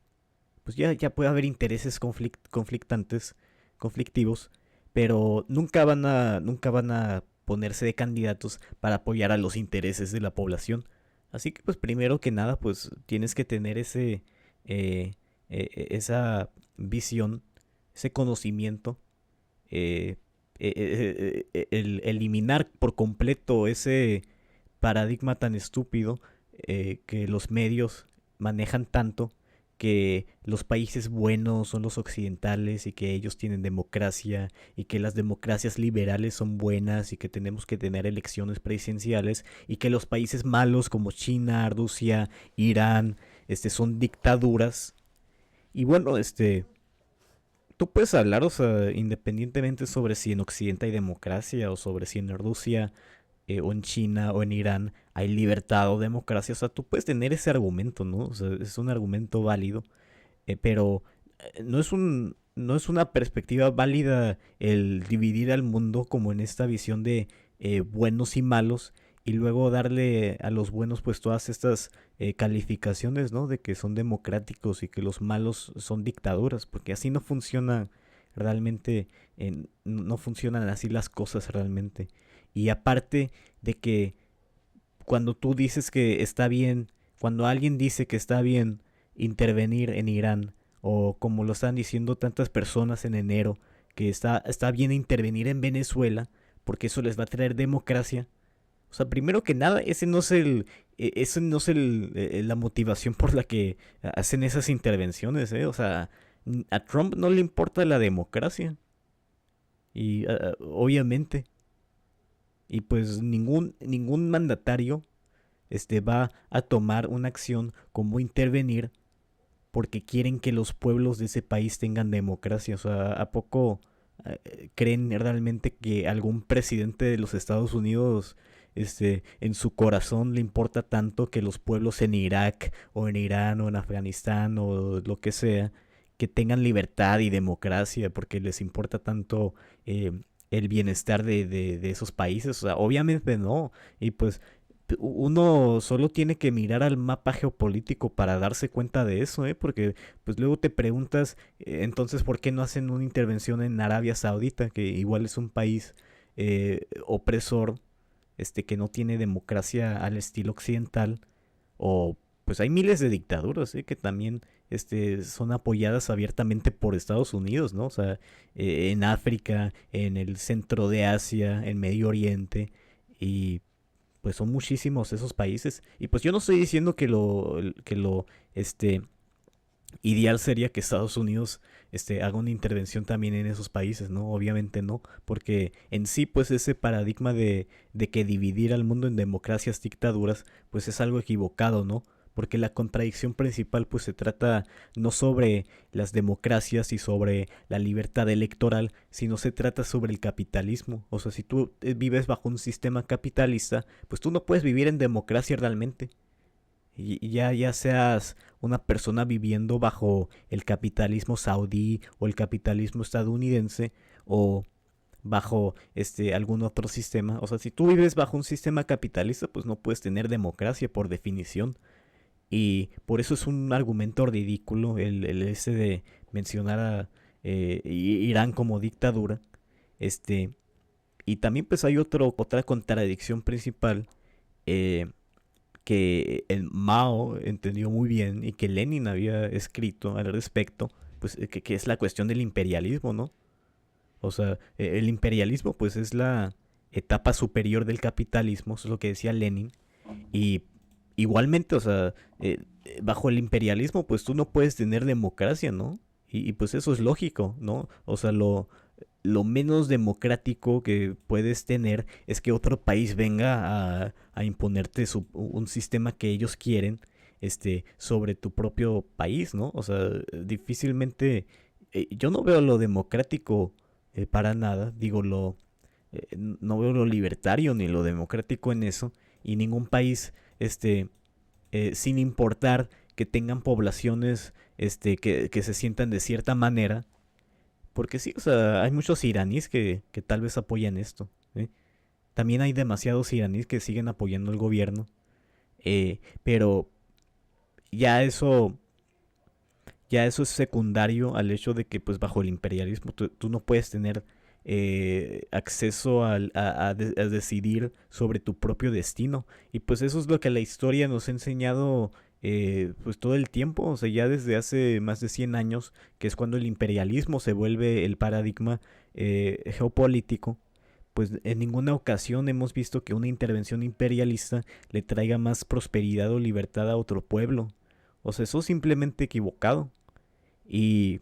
Pues ya puede haber intereses conflictivos, pero nunca van a ponerse de candidatos para apoyar a los intereses de la población. Así que pues primero que nada pues tienes que tener esa visión, ese conocimiento, eh, el eliminar por completo ese paradigma tan estúpido que los medios manejan tanto, que los países buenos son los occidentales y que ellos tienen democracia y que las democracias liberales son buenas y que tenemos que tener elecciones presidenciales y que los países malos como China, Rusia, Irán, son dictaduras. Y bueno, tú puedes hablar, o sea, independientemente sobre si en Occidente hay democracia o sobre si en Rusia o en China o en Irán hay libertad o democracia, o sea, tú puedes tener ese argumento, ¿no? O sea, es un argumento válido, pero no es una perspectiva válida el dividir al mundo como en esta visión de buenos y malos y luego darle a los buenos pues todas estas calificaciones, ¿no? De que son democráticos y que los malos son dictaduras, porque así no funciona realmente, no funcionan así las cosas realmente. Y aparte de que cuando tú dices que está bien, cuando alguien dice que está bien intervenir en Irán, o como lo están diciendo tantas personas en enero, que está bien intervenir en Venezuela, porque eso les va a traer democracia. O sea, primero que nada, ese no es la motivación por la que hacen esas intervenciones, ¿eh? O sea, a Trump no le importa la democracia. Y obviamente. Y pues ningún mandatario va a tomar una acción como intervenir porque quieren que los pueblos de ese país tengan democracia. O sea, ¿a poco creen realmente que algún presidente de los Estados Unidos en su corazón le importa tanto que los pueblos en Irak o en Irán o en Afganistán o lo que sea que tengan libertad y democracia porque les importa tanto el bienestar de esos países? O sea, obviamente no. Y pues uno solo tiene que mirar al mapa geopolítico para darse cuenta de eso, ¿eh? Porque pues luego te preguntas, entonces, ¿por qué no hacen una intervención en Arabia Saudita, que igual es un país opresor, que no tiene democracia al estilo occidental? O pues hay miles de dictaduras, ¿eh? Que también son apoyadas abiertamente por Estados Unidos, ¿no? O sea, en África, en el centro de Asia, en Medio Oriente, y pues son muchísimos esos países. Y pues yo no estoy diciendo este, ideal sería que Estados Unidos haga una intervención también en esos países, ¿no? Obviamente no, porque en sí, pues ese paradigma de que dividir al mundo en democracias, dictaduras, pues es algo equivocado, ¿no? Porque la contradicción principal pues se trata no sobre las democracias y sobre la libertad electoral, sino se trata sobre el capitalismo. O sea, si tú vives bajo un sistema capitalista, pues tú no puedes vivir en democracia realmente. Y ya seas una persona viviendo bajo el capitalismo saudí o el capitalismo estadounidense o bajo algún otro sistema. O sea, si tú vives bajo un sistema capitalista, pues no puedes tener democracia por definición. Y por eso es un argumento ridículo el ese de mencionar a Irán como dictadura. Este, y también pues hay otra contradicción principal, eh, que el Mao entendió muy bien y que Lenin había escrito al respecto, pues que es la cuestión del imperialismo, ¿no? O sea, el imperialismo pues es la etapa superior del capitalismo, eso es lo que decía Lenin, y igualmente, o sea, bajo el imperialismo pues tú no puedes tener democracia, ¿no? Y pues eso es lógico, ¿no? O sea, lo menos democrático que puedes tener es que otro país venga a imponerte un sistema que ellos quieren sobre tu propio país, ¿no? O sea, difícilmente, yo no veo lo democrático para nada, digo, no veo lo libertario ni lo democrático en eso, y ningún país, sin importar que tengan poblaciones que se sientan de cierta manera, porque sí, o sea, hay muchos iraníes que tal vez apoyan esto. ¿Eh? También hay demasiados iraníes que siguen apoyando el gobierno. Pero ya eso, ya eso es secundario al hecho de que pues bajo el imperialismo tú no puedes tener acceso a decidir sobre tu propio destino. Y pues eso es lo que la historia nos ha enseñado pues todo el tiempo, o sea, ya desde hace más de 100 años, que es cuando el imperialismo se vuelve el paradigma geopolítico. Pues en ninguna ocasión hemos visto que una intervención imperialista le traiga más prosperidad o libertad a otro pueblo. O sea, eso es simplemente equivocado. Y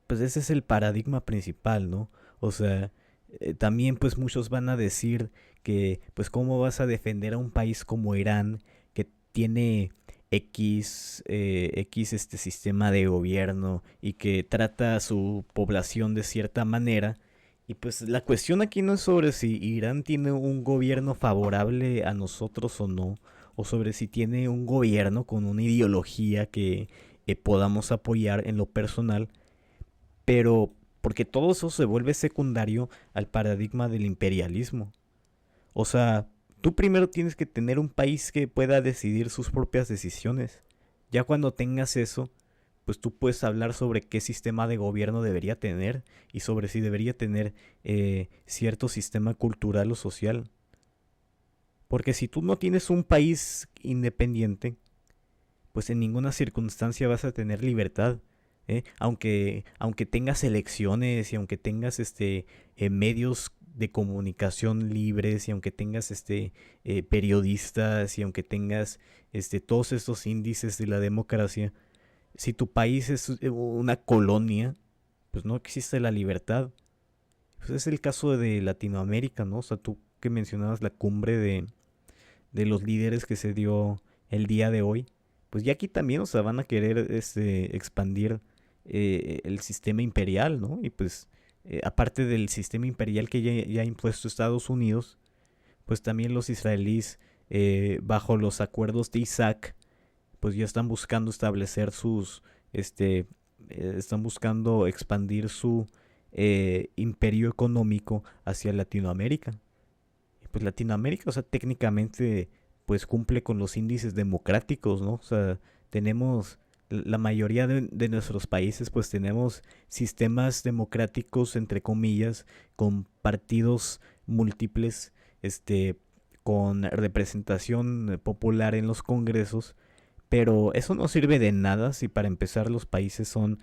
pues ese es el paradigma principal, ¿no? O sea, también pues muchos van a decir que pues cómo vas a defender a un país como Irán que tiene X sistema de gobierno y que trata a su población de cierta manera. Y pues la cuestión aquí no es sobre si Irán tiene un gobierno favorable a nosotros o no, o sobre si tiene un gobierno con una ideología que podamos apoyar en lo personal, pero porque todo eso se vuelve secundario al paradigma del imperialismo. O sea, tú primero tienes que tener un país que pueda decidir sus propias decisiones. Ya cuando tengas eso, pues tú puedes hablar sobre qué sistema de gobierno debería tener y sobre si debería tener cierto sistema cultural o social. Porque si tú no tienes un país independiente, pues en ninguna circunstancia vas a tener libertad. Aunque tengas elecciones y aunque tengas medios de comunicación libres y aunque tengas periodistas y aunque tengas todos estos índices de la democracia, si tu país es una colonia, pues no existe la libertad. Pues es el caso de Latinoamérica, ¿no? O sea, tú que mencionabas la cumbre de los líderes que se dio el día de hoy, pues ya aquí también, o sea, van a querer expandir el sistema imperial, ¿no? Y pues, aparte del sistema imperial que ya ha impuesto Estados Unidos, pues también los israelíes, bajo los acuerdos de Isaac, pues ya están buscando establecer están buscando expandir su imperio económico hacia Latinoamérica. Pues Latinoamérica, o sea, técnicamente, pues cumple con los índices democráticos, ¿no? O sea, tenemos la mayoría de nuestros países, pues tenemos sistemas democráticos, entre comillas, con partidos múltiples, con representación popular en los congresos, pero eso no sirve de nada si para empezar los países son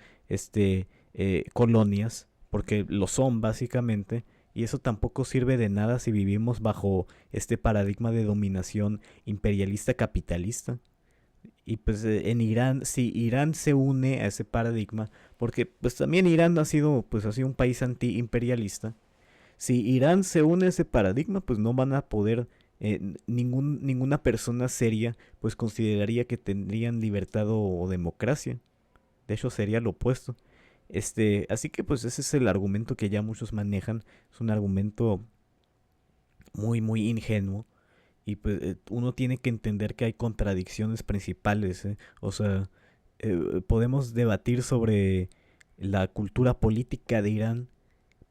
colonias, porque lo son básicamente, Y eso tampoco sirve de nada si vivimos bajo este paradigma de dominación imperialista capitalista. Y pues en Irán, si Irán se une a ese paradigma, porque pues también Irán ha sido un país anti-imperialista. Si Irán se une a ese paradigma, pues no van a poder, ninguna persona seria pues consideraría que tendrían libertad o democracia. De hecho sería lo opuesto. Así que pues ese es el argumento que ya muchos manejan. Es un argumento muy, muy ingenuo. Y pues uno tiene que entender que hay contradicciones principales, ¿eh? O sea, podemos debatir sobre la cultura política de Irán,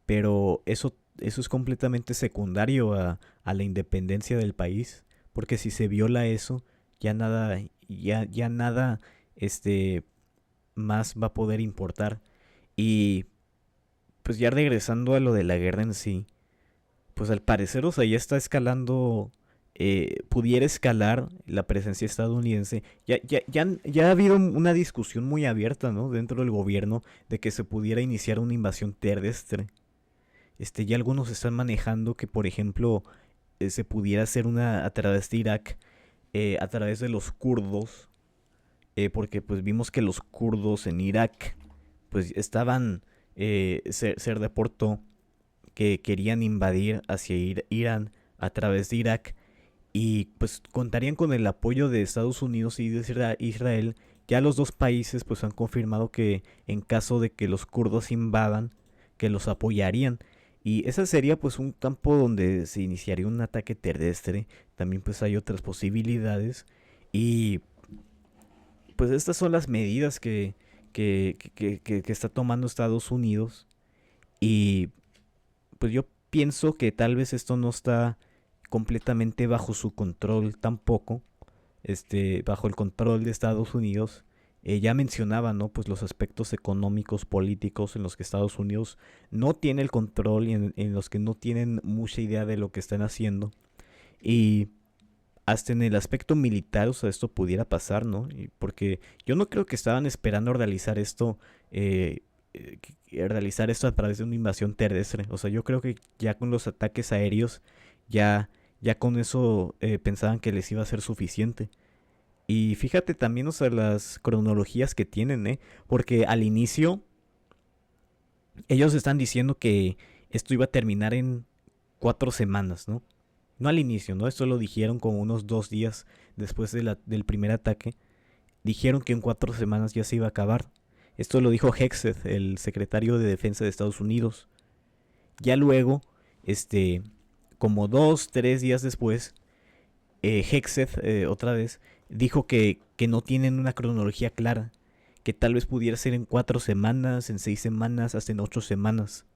pero eso es completamente secundario a la independencia del país. Porque si se viola eso, ya nada este, más va a poder importar. Y pues ya regresando a lo de la guerra en sí, pues al parecer, o sea, ya está escalando, pudiera escalar la presencia estadounidense. Ya ha habido una discusión muy abierta, ¿no? Dentro del gobierno de que se pudiera iniciar una invasión terrestre. Ya algunos están manejando que, por ejemplo, se pudiera hacer una a través de Irak, a través de los kurdos, porque pues vimos que los kurdos en Irak, pues estaban, se reportó que querían invadir hacia Irán a través de Irak y pues contarían con el apoyo de Estados Unidos y de Israel. Ya los dos países pues han confirmado que en caso de que los kurdos invadan, que los apoyarían. Y ese sería pues un campo donde se iniciaría un ataque terrestre. También pues hay otras posibilidades. Y pues estas son las medidas que está tomando Estados Unidos. Y pues yo pienso que tal vez esto no está completamente bajo su control tampoco, bajo el control de Estados Unidos. Ya mencionaba, ¿no? Pues los aspectos económicos, políticos en los que Estados Unidos no tiene el control y en los que no tienen mucha idea de lo que están haciendo. Y hasta en el aspecto militar, o sea, esto pudiera pasar, ¿no? Porque yo no creo que estaban esperando realizar esto a través de una invasión terrestre. O sea, yo creo que ya con los ataques aéreos, ya, ya con eso pensaban que les iba a ser suficiente. Y fíjate también, o sea, las cronologías que tienen, ¿eh? Porque al inicio ellos están diciendo que esto iba a terminar en 4 semanas, ¿no? No al inicio, ¿no? Esto lo dijeron como unos 2 días después del primer ataque. Dijeron que en 4 semanas ya se iba a acabar. Esto lo dijo Hegseth, el secretario de Defensa de Estados Unidos. Ya luego, como 2, 3 días después, Hegseth, otra vez, dijo que no tienen una cronología clara. Que tal vez pudiera ser en 4 semanas, en 6 semanas, hasta en 8 semanas.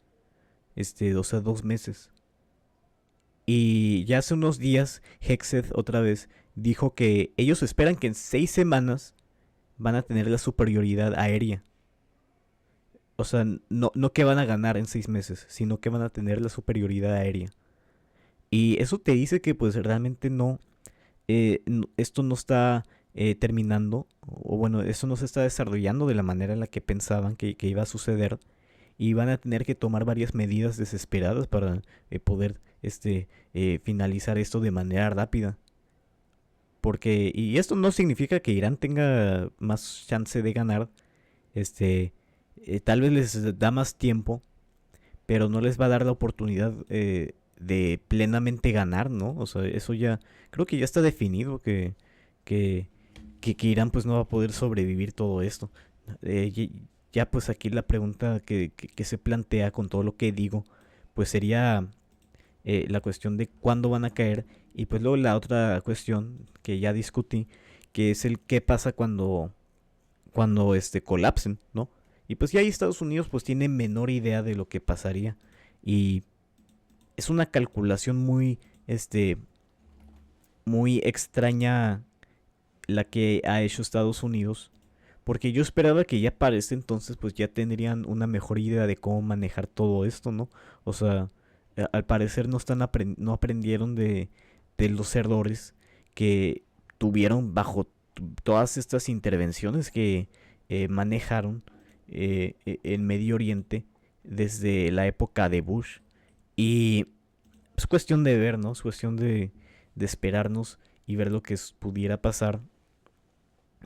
O sea, 2 meses. Y ya hace unos días, Hegseth otra vez dijo que ellos esperan que en 6 semanas van a tener la superioridad aérea. O sea, no que van a ganar en 6 meses, sino que van a tener la superioridad aérea. Y eso te dice que pues realmente esto no está terminando, o bueno, eso no se está desarrollando de la manera en la que pensaban que iba a suceder. Y van a tener que tomar varias medidas desesperadas para poder finalizar esto de manera rápida. Y esto no significa que Irán tenga más chance de ganar. Tal vez les da más tiempo, pero no les va a dar la oportunidad de plenamente ganar, ¿no? O sea, eso ya, creo que ya está definido que, que Irán pues no va a poder sobrevivir todo esto. Ya pues aquí la pregunta que se plantea con todo lo que digo, pues sería la cuestión de cuándo van a caer. Y pues luego la otra cuestión que ya discutí, que es el qué pasa cuando colapsen, ¿no? Y pues ya ahí Estados Unidos pues tiene menor idea de lo que pasaría. Y es una calculación muy extraña la que ha hecho Estados Unidos. Porque yo esperaba que ya para este entonces pues ya tendrían una mejor idea de cómo manejar todo esto, ¿no? O sea, al parecer no aprendieron de los errores que tuvieron bajo todas estas intervenciones que manejaron en Medio Oriente desde la época de Bush. Y es cuestión de ver, ¿no? Es cuestión de esperarnos y ver lo que pudiera pasar.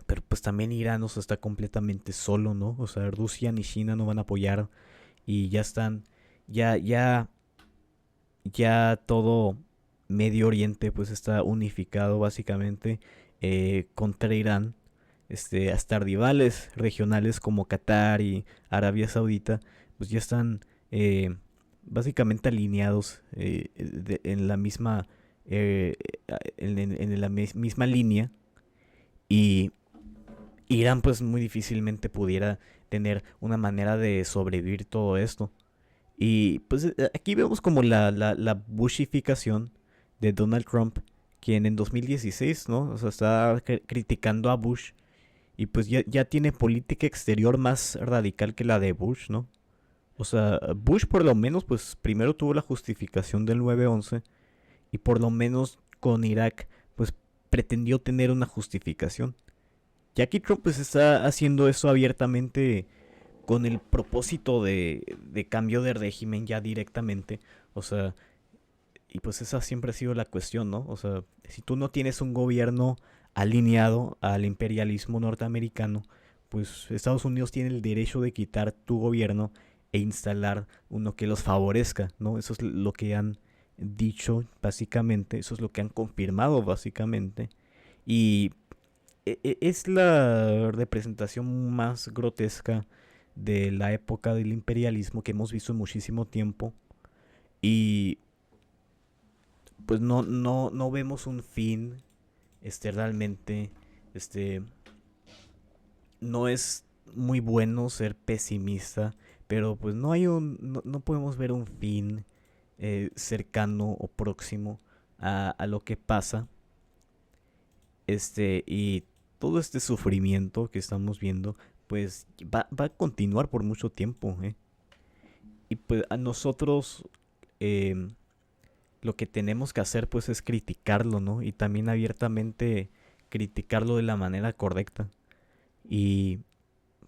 Pero pues también Irán, o sea, está completamente solo, ¿no? O sea, Rusia ni China no van a apoyar y ya están, ya, ya, ya todo Medio Oriente pues está unificado básicamente contra Irán. Hasta rivales regionales como Qatar y Arabia Saudita pues ya están eh, básicamente alineados en la misma eh, en la misma línea y Irán pues muy difícilmente pudiera tener una manera de sobrevivir todo esto. Y pues aquí vemos como la bushificación de Donald Trump, quien en 2016, ¿no? O sea, está criticando a Bush y pues ya tiene política exterior más radical que la de Bush, ¿no? O sea, Bush por lo menos pues primero tuvo la justificación del 9/11 y por lo menos con Irak pues pretendió tener una justificación. Jackie Trump pues está haciendo eso abiertamente con el propósito de cambio de régimen ya directamente. O sea, y pues esa siempre ha sido la cuestión, ¿no? O sea, si tú no tienes un gobierno alineado al imperialismo norteamericano, pues Estados Unidos tiene el derecho de quitar tu gobierno e instalar uno que los favorezca, ¿no? Eso es lo que han dicho básicamente, eso es lo que han confirmado básicamente. Y es la representación más grotesca de la época del imperialismo que hemos visto en muchísimo tiempo y pues no vemos un fin realmente este no es muy bueno ser pesimista, pero pues no podemos ver un fin cercano o próximo a lo que pasa y todo este sufrimiento que estamos viendo pues va a continuar por mucho tiempo, ¿eh? Y pues a nosotros eh, lo que tenemos que hacer pues es criticarlo, ¿no? Y también abiertamente criticarlo de la manera correcta. Y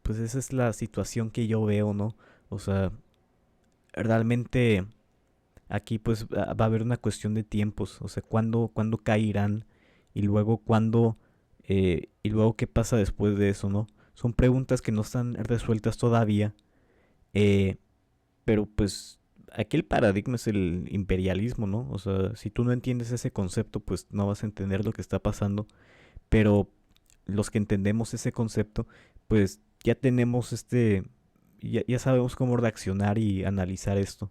pues esa es la situación que yo veo, ¿no? O sea, realmente aquí pues va a haber una cuestión de tiempos, o sea, cuándo caerán y luego y luego qué pasa después de eso, ¿no? Son preguntas que no están resueltas todavía, eh, pero pues aquí el paradigma es el imperialismo, ¿no? O sea, si tú no entiendes ese concepto, pues no vas a entender lo que está pasando, pero los que entendemos ese concepto, pues ya tenemos ya sabemos cómo reaccionar y analizar esto.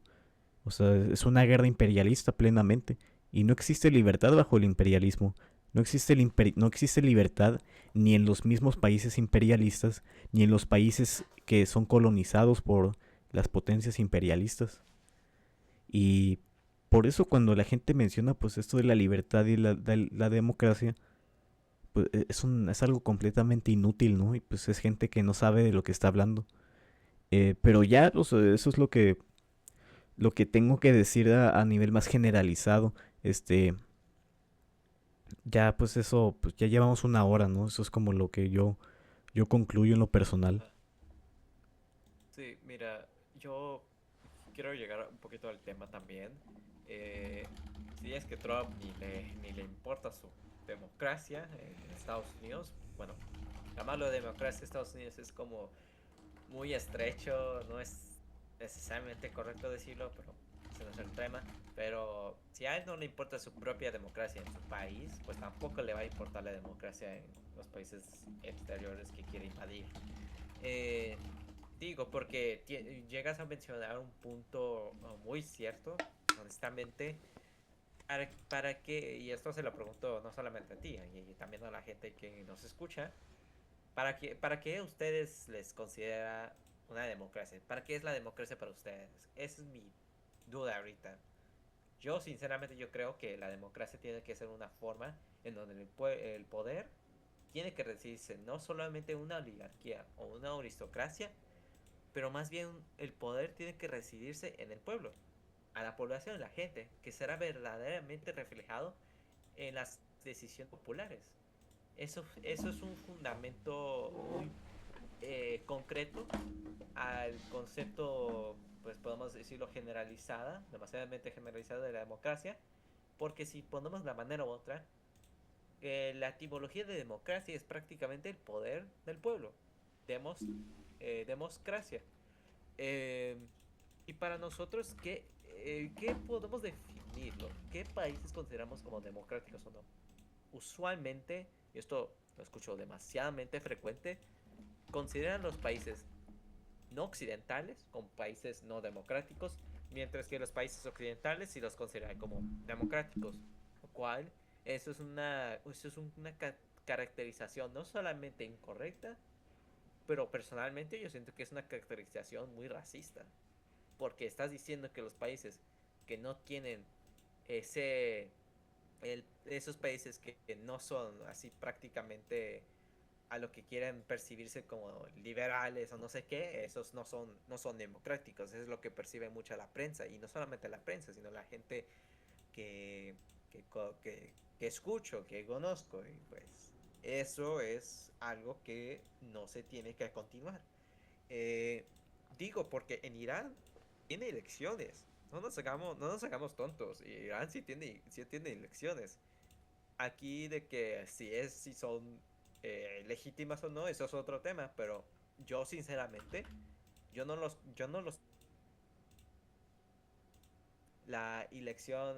O sea, es una guerra imperialista plenamente. Y no existe libertad bajo el imperialismo. No existe libertad ni en los mismos países imperialistas, ni en los países que son colonizados por las potencias imperialistas. Y por eso cuando la gente menciona pues esto de la libertad y la democracia, pues es algo completamente inútil, ¿no? Y pues es gente que no sabe de lo que está hablando. Pero ya, o sea, eso es lo que tengo que decir a nivel más generalizado. Este, ya pues eso, pues ya llevamos una hora, ¿no? Eso es como lo que yo concluyo en lo personal. Ajá. Sí, mira, yo quiero llegar un poquito al tema también. Eh, si es que Trump ni le importa su democracia en Estados Unidos, bueno, llamarlo democracia en Estados Unidos es como muy estrecho, no es necesariamente correcto decirlo, pero ese no es el tema. Pero si a él no le importa su propia democracia en su país, pues tampoco le va a importar la democracia en los países exteriores que quiere invadir. Eh, Digo, porque llegas a mencionar un punto muy cierto, honestamente, para que, y esto se lo pregunto no solamente a ti, y también a la gente que nos escucha, para qué ustedes les considera una democracia? ¿Para qué es la democracia para ustedes? Esa es mi duda ahorita. Yo, sinceramente, yo creo que la democracia tiene que ser una forma en donde el poder tiene que recibirse no solamente una oligarquía o una aristocracia, pero más bien el poder tiene que residirse en el pueblo, a la población, a la gente, que será verdaderamente reflejado en las decisiones populares. Eso es un fundamento muy concreto al concepto pues podemos decirlo, generalizada, demasiadamente generalizada de la democracia, porque si ponemos de la manera u otra, la etimología de democracia es prácticamente el poder del pueblo. Demos, democracia. Eh, y para nosotros, ¿qué podemos definirlo? ¿Qué países consideramos como democráticos o no? Usualmente, y esto lo escucho demasiadamente frecuente, consideran los países no occidentales como países no democráticos, mientras que los países occidentales sí los consideran como democráticos, lo cual eso es una caracterización no solamente incorrecta, pero personalmente yo siento que es una caracterización muy racista, porque estás diciendo que los países que no tienen ese, esos países que no son así prácticamente a lo que quieren percibirse como liberales o no sé qué, esos no son democráticos, eso es lo que percibe mucha la prensa, y no solamente la prensa, sino la gente que, que escucho, que conozco, y pues eso es algo que no se tiene que continuar. Eh, Digo, porque en Irán tiene elecciones. No nos hagamos tontos. Irán sí tiene elecciones. Aquí de que si son legítimas o no, eso es otro tema. Pero yo sinceramente, yo no los, la elección,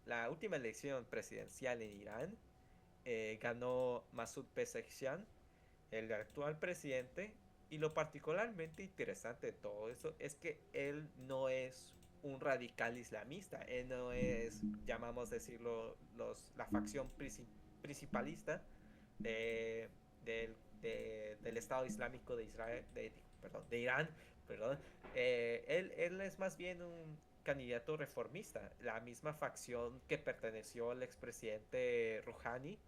la última elección presidencial en Irán ganó Masoud Pezeshkian, el actual presidente, y lo particularmente interesante de todo eso es que él no es un radical islamista, él no es, llamamos decirlo, la facción principalista de, del Estado Islámico de Israel, perdón, de Irán, perdón. Él es más bien un candidato reformista, la misma facción que perteneció al expresidente Rouhani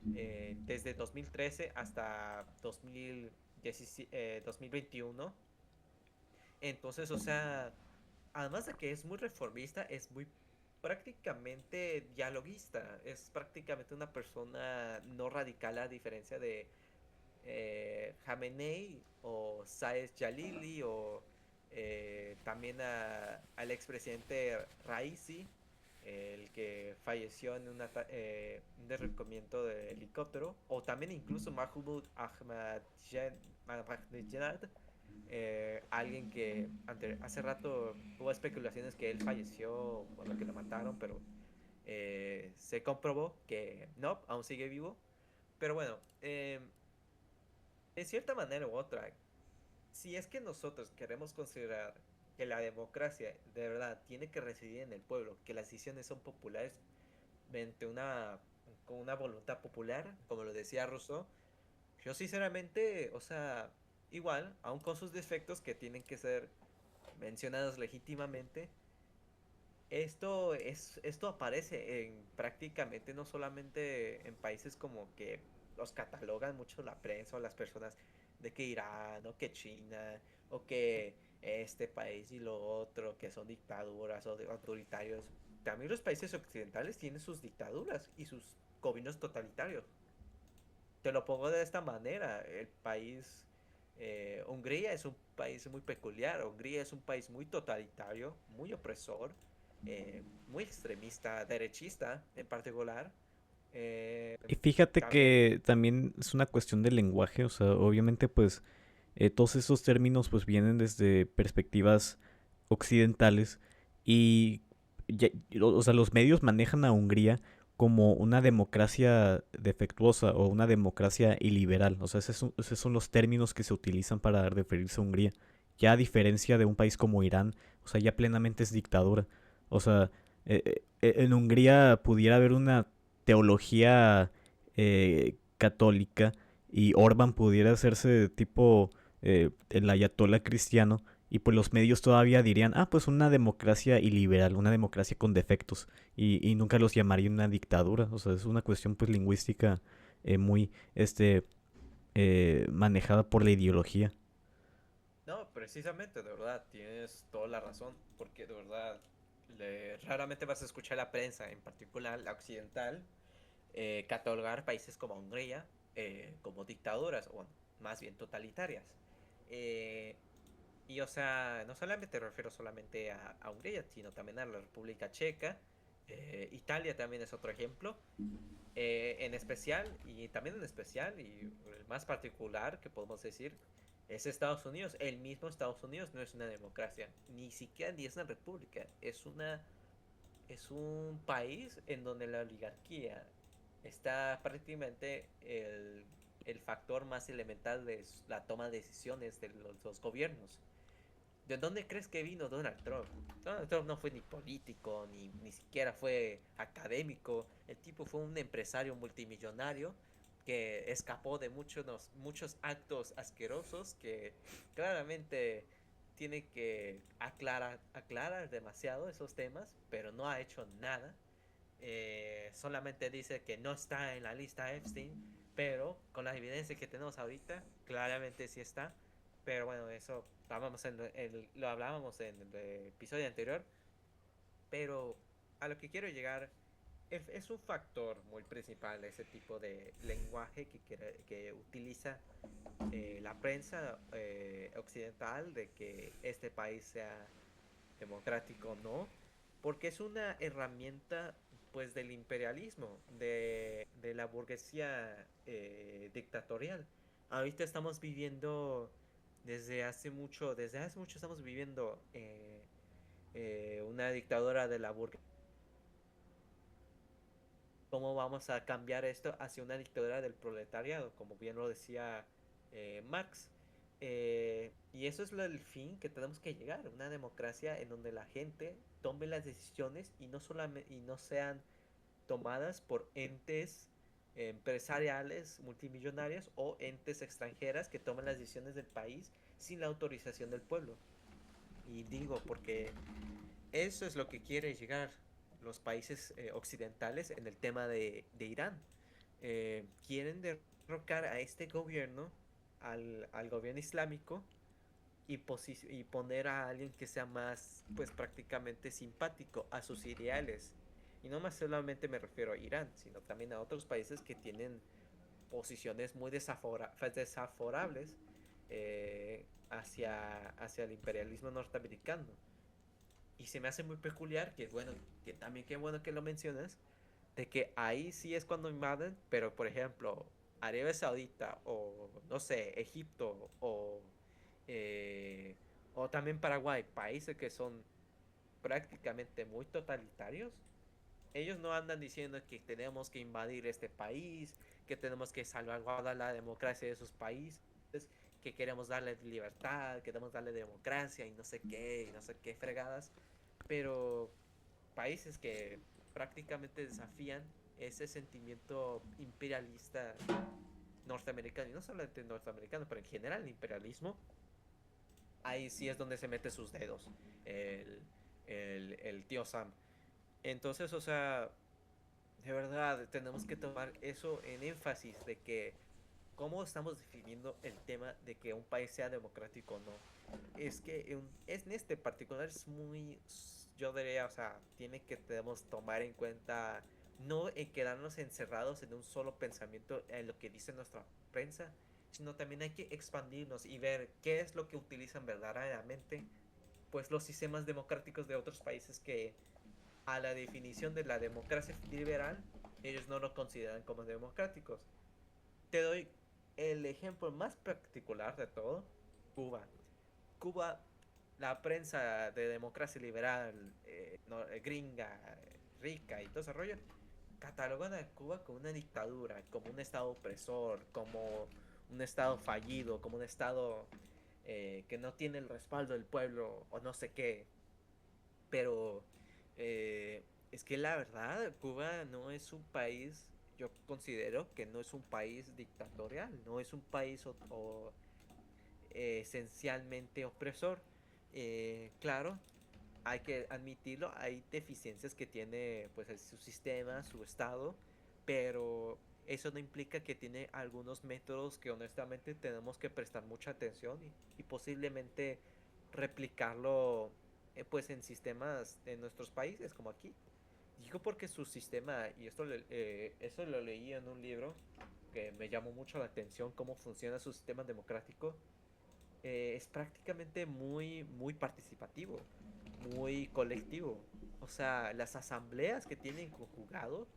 desde 2013 hasta 2021. Entonces, o sea, además de que es muy reformista, es muy prácticamente dialoguista. Es prácticamente una persona no radical a diferencia de Khamenei o Saez Jalili o también al expresidente Raisi, el que falleció en un derrocamiento de helicóptero, o también incluso Mahmoud Ahmadinejad, alguien que hace rato hubo especulaciones que él falleció, bueno, que lo mataron, pero se comprobó que no, aún sigue vivo. Pero bueno, de cierta manera u otra, si es que nosotros queremos considerar que la democracia de verdad tiene que residir en el pueblo, que las decisiones son populares mediante con una voluntad popular, como lo decía Rousseau, yo sinceramente, o sea, igual, aun con sus defectos que tienen que ser mencionados legítimamente, esto aparece en prácticamente no solamente en países como que los catalogan mucho la prensa o las personas de que Irán o que China o que este país y lo otro, que son dictaduras o autoritarios. También los países occidentales tienen sus dictaduras y sus gobiernos totalitarios. Te lo pongo de esta manera, el país, Hungría es un país muy peculiar, Hungría es un país muy totalitario, muy opresor, muy extremista, derechista en particular. Eh, Y fíjate También, que también es una cuestión de lenguaje, o sea, obviamente pues todos esos términos pues vienen desde perspectivas occidentales y o sea, los medios manejan a Hungría como una democracia defectuosa o una democracia iliberal. O sea, esos son los términos que se utilizan para referirse a Hungría. Ya a diferencia de un país como Irán, o sea, ya plenamente es dictadura. O sea, en Hungría pudiera haber una teología católica y Orban pudiera hacerse tipo el ayatollah cristiano y pues los medios todavía dirían, ah, pues una democracia iliberal, una democracia con defectos y nunca los llamaría una dictadura. O sea, es una cuestión pues lingüística muy manejada por la ideología. no, precisamente, de verdad, tienes toda la razón, porque de verdad, raramente vas a escuchar la prensa, en particular la occidental, catalogar países como Hungría como dictaduras, o bueno, más bien totalitarias. Eh, Y o sea, no solamente me refiero solamente a Hungría, sino también a la República Checa. Italia también es otro ejemplo. En especial, y también en especial, y el más particular que podemos decir, es Estados Unidos. El mismo Estados Unidos no es una democracia, ni siquiera ni es una república. Es un país en donde la oligarquía está prácticamente el factor más elemental de la toma de decisiones de los gobiernos. ¿De dónde crees que vino Donald Trump? Donald Trump no fue ni político, ni siquiera fue académico. El tipo fue un empresario multimillonario que escapó de muchos actos asquerosos que claramente tiene que aclarar demasiado esos temas, pero no ha hecho nada. Solamente dice que no está en la lista Epstein, pero con la evidencia que tenemos ahorita, claramente sí está. Pero bueno, eso lo hablábamos en el episodio anterior. Pero a lo que quiero llegar es un factor muy principal ese tipo de lenguaje que utiliza la prensa occidental de que este país sea democrático o no, porque es una herramienta pues del imperialismo, de la burguesía dictatorial. Ahorita estamos viviendo desde hace mucho estamos viviendo una dictadura de la burguesía. ¿Cómo vamos a cambiar esto hacia una dictadura del proletariado? Como bien lo decía Marx. Y eso es el fin que tenemos que llegar, una democracia en donde la gente tome las decisiones y no solamente y no sean tomadas por entes empresariales multimillonarios o entes extranjeras que tomen las decisiones del país sin la autorización del pueblo. Y digo porque eso es lo que quiere llegar los países occidentales en el tema de Irán. Quieren derrocar a este gobierno, al gobierno islámico, y poner a alguien que sea más, pues prácticamente simpático a sus ideales. Y no más solamente me refiero a Irán, sino también a otros países que tienen posiciones muy desaforables hacia el imperialismo norteamericano. Y se me hace muy peculiar que, bueno, que también qué bueno que lo mencionas, de que ahí sí es cuando invaden, pero por ejemplo, Arabia Saudita o no sé, Egipto eh, o también Paraguay, países que son prácticamente muy totalitarios, ellos no andan diciendo que tenemos que invadir este país, que tenemos que salvaguardar la democracia de esos países, que queremos darle libertad, queremos darle democracia y no sé qué fregadas, pero países que prácticamente desafían ese sentimiento imperialista norteamericano, y no solamente norteamericano, pero en general el imperialismo, ahí sí es donde se mete sus dedos el, el tío Sam. Entonces, o sea, de verdad, tenemos que tomar eso en énfasis de que cómo estamos definiendo el tema de que un país sea democrático o no. Es que en este particular es muy, yo diría, o sea, debemos tomar en cuenta no en quedarnos encerrados en un solo pensamiento en lo que dice nuestra prensa, sino también hay que expandirnos y ver qué es lo que utilizan verdaderamente, pues los sistemas democráticos de otros países que a la definición de la democracia liberal, ellos no lo consideran como democráticos. Te doy el ejemplo más particular de todo, Cuba. Cuba, la prensa de democracia liberal, gringa, rica y todo ese rollo, catalogan a Cuba como una dictadura, como un estado opresor, como un estado fallido, como un estado que no tiene el respaldo del pueblo o no sé qué. Pero es que la verdad, Cuba no es un país, yo considero que no es un país dictatorial, no es un país esencialmente opresor. Claro, hay que admitirlo, hay deficiencias que tiene pues su sistema, su estado, pero eso no implica que tiene algunos métodos que honestamente tenemos que prestar mucha atención y posiblemente replicarlo pues en sistemas de nuestros países como aquí. Digo porque su sistema, y esto lo leí en un libro que me llamó mucho la atención, cómo funciona su sistema democrático. es prácticamente muy participativo, muy colectivo. O sea, las asambleas que tienen conjugado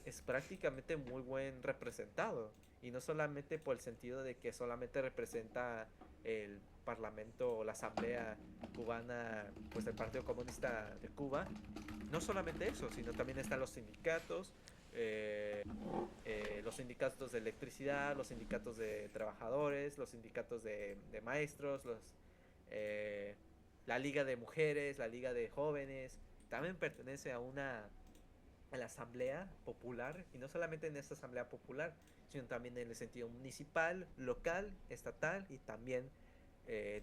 es prácticamente muy buen representado. Y no solamente por el sentido de que solamente representa el parlamento o la asamblea cubana, pues del Partido Comunista de Cuba. No solamente eso, sino también están los sindicatos de electricidad, los sindicatos de trabajadores, los sindicatos de maestros, eh, la liga de mujeres, la liga de jóvenes. También pertenece a la asamblea popular, y no solamente en esta asamblea popular, sino también en el sentido municipal, local, estatal y también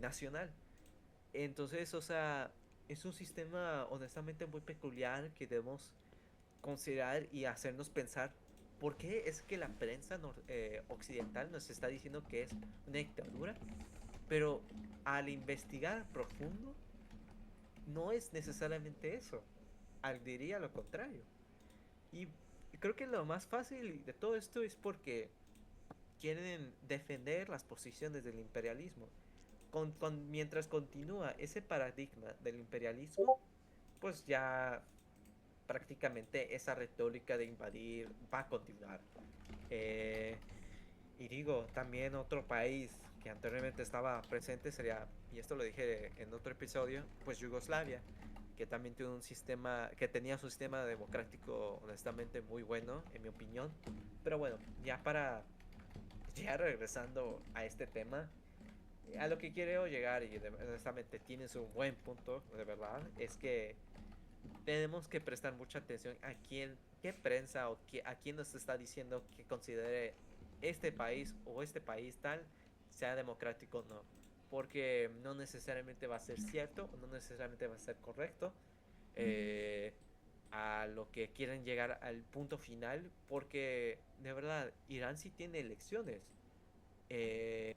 nacional. Entonces, o sea, es un sistema honestamente muy peculiar que debemos considerar y hacernos pensar por qué es que la prensa occidental nos está diciendo que es una dictadura, pero al investigar profundo no es necesariamente eso, diría lo contrario. Y creo que lo más fácil de todo esto es porque quieren defender las posiciones del imperialismo. Mientras continúa ese paradigma del imperialismo, pues ya prácticamente esa retórica de invadir va a continuar. Eh, y digo, también otro país que anteriormente estaba presente sería, y esto lo dije en otro episodio, pues Yugoslavia, que también tiene un sistema, que tenía su sistema democrático honestamente muy bueno, en mi opinión. Pero bueno, ya regresando a este tema, a lo que quiero llegar, y honestamente tienes un buen punto, de verdad, es que tenemos que prestar mucha atención a qué prensa a quién nos está diciendo que considere este país tal, sea democrático o no. Porque no necesariamente va a ser cierto, o no necesariamente va a ser correcto eh, a lo que quieren llegar al punto final. Porque de verdad, Irán sí tiene elecciones. eh,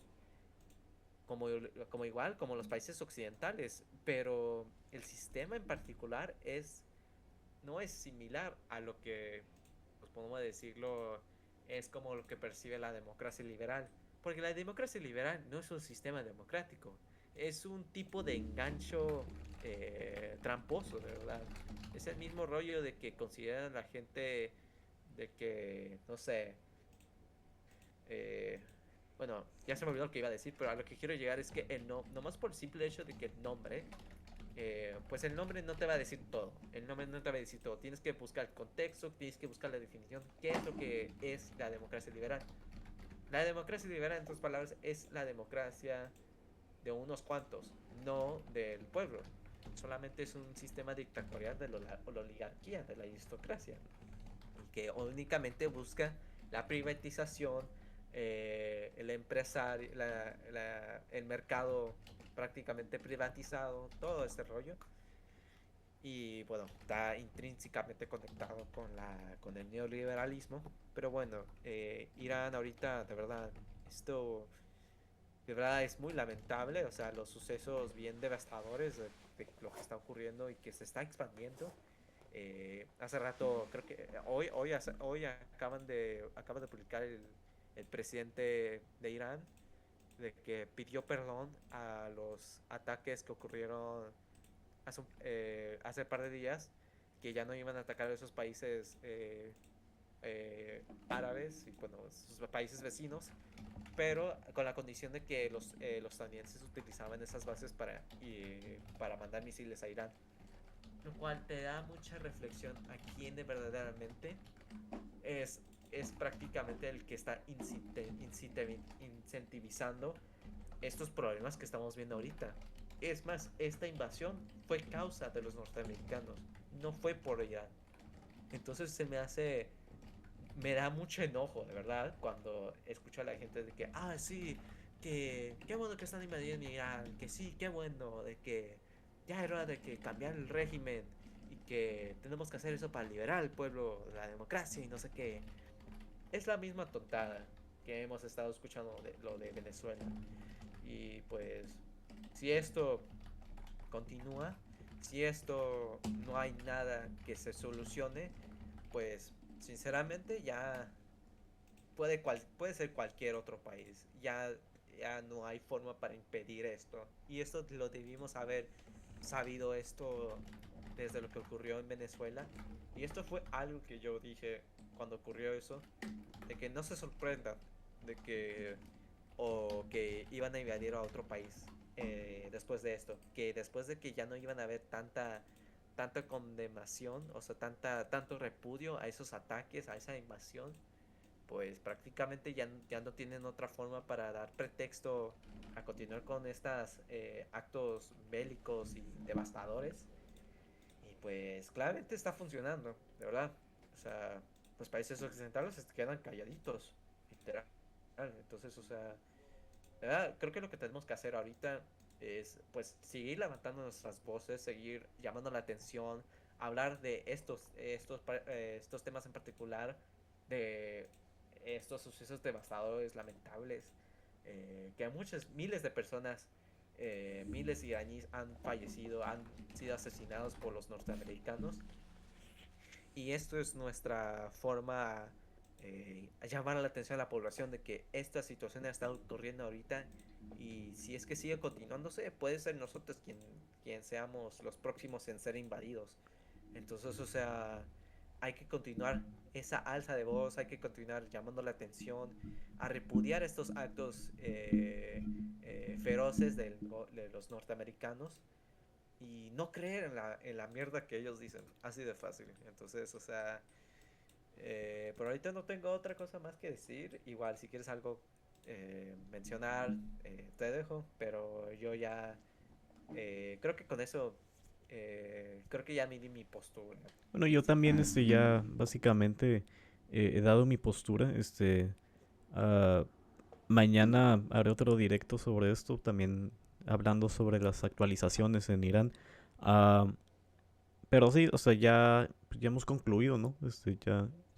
como, como igual, como los países occidentales. Pero el sistema en particular no es similar a lo que, pues podemos decirlo, es como lo que percibe la democracia liberal. Porque la democracia liberal no es un sistema democrático, es un tipo de engancho tramposo, de verdad. Es el mismo rollo de que consideran a la gente de que, no sé, eh, bueno, ya se me olvidó lo que iba a decir, pero a lo que quiero llegar es que nomás por el simple hecho de que el nombre pues el nombre no te va a decir todo. El nombre no te va a decir todo. Tienes que buscar el contexto, tienes que buscar la definición. ¿Qué es lo que es la democracia liberal? La democracia liberal, en otras palabras, es la democracia de unos cuantos, no del pueblo. Solamente es un sistema dictatorial de la oligarquía, de la aristocracia, y que únicamente busca la privatización, el empresario, el mercado prácticamente privatizado, todo este rollo. Y bueno, está intrínsecamente conectado con el neoliberalismo. Pero bueno, Irán ahorita, de verdad, esto de verdad es muy lamentable. O sea, los sucesos bien devastadores de lo que está ocurriendo y que se está expandiendo. Hace rato, creo que hoy acaba de publicar el presidente de Irán de que pidió perdón a los ataques que ocurrieron hace un par de días, que ya no iban a atacar a esos países árabes y bueno, sus países vecinos, pero con la condición de que los estadounidenses utilizaban esas bases para mandar misiles a Irán. Lo cual te da mucha reflexión a quién de verdaderamente es, es prácticamente el que está incentivizando estos problemas que estamos viendo ahorita. Es más, esta invasión fue causa de los norteamericanos, no fue por Irán. Entonces me da mucho enojo, de verdad, cuando escucho a la gente de que, sí, que qué bueno que están invadiendo Irán, que sí, qué bueno, de que ya era hora de que cambiar el régimen y que tenemos que hacer eso para liberar al pueblo, la democracia y no sé qué. Es la misma tontada que hemos estado escuchando de lo de Venezuela. Y pues, si esto continúa, si esto no hay nada que se solucione, pues sinceramente ya puede ser cualquier otro país. Ya ya no hay forma para impedir esto. Y esto lo debimos haber sabido esto desde lo que ocurrió en Venezuela. Y esto fue algo que yo dije cuando ocurrió eso, de que no se sorprendan de que o que iban a invadir a otro país después de esto, que después de que ya no iban a haber tanta condenación, o sea, tanto repudio a esos ataques, a esa invasión, pues prácticamente ya no tienen otra forma para dar pretexto a continuar con estos actos bélicos y devastadores. Y pues claramente está funcionando, de verdad. O sea, los países occidentales se quedan calladitos, literal. Entonces, o sea, ¿verdad? Creo que lo que tenemos que hacer ahorita es pues seguir levantando nuestras voces, seguir llamando la atención, hablar de estos temas en particular, de estos sucesos devastadores, lamentables, que muchas, miles de personas, miles de iraníes han fallecido, han sido asesinados por los norteamericanos. Y esto es nuestra forma a llamar la atención a la población de que esta situación está ocurriendo ahorita y si es que sigue continuándose, puede ser nosotros quien seamos los próximos en ser invadidos. Entonces, o sea, hay que continuar esa alza de voz, hay que continuar llamando la atención a repudiar estos actos feroces de los norteamericanos y no creer en la mierda que ellos dicen, así de fácil. Entonces, o sea, por ahorita no tengo otra cosa más que decir. Igual, si quieres algo mencionar, te dejo, pero yo ya creo que con eso, creo que ya me di mi postura. Bueno, yo también ya básicamente he dado mi postura. Ah, mañana haré otro directo sobre esto, también hablando sobre las actualizaciones en Irán. Ah, pero sí, o sea, ya hemos concluido, ¿no?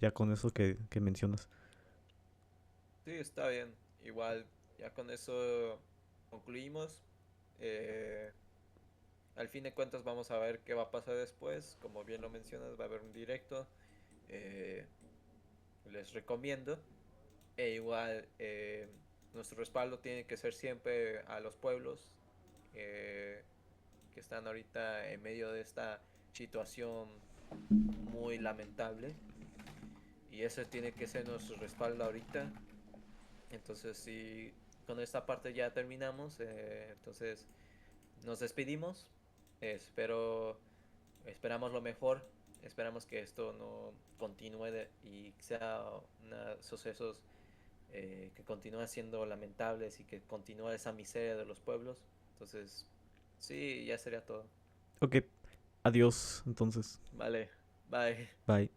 Ya con eso que mencionas. Sí, está bien. Igual, ya con eso concluimos. Eh, Al fin de cuentas vamos a ver qué va a pasar después. Como bien lo mencionas, va a haber un directo. Eh, Les recomiendo. E igual, nuestro respaldo tiene que ser siempre a los pueblos eh, que están ahorita en medio de esta situación muy lamentable. Y eso tiene que ser nuestro respaldo ahorita. Entonces, si con esta parte ya terminamos, entonces nos despedimos. Esperamos lo mejor. Esperamos que esto no continúe y sea sucesos que continúen siendo lamentables y que continúe esa miseria de los pueblos. Entonces, sí, ya sería todo. Ok, adiós entonces. Vale, bye. Bye.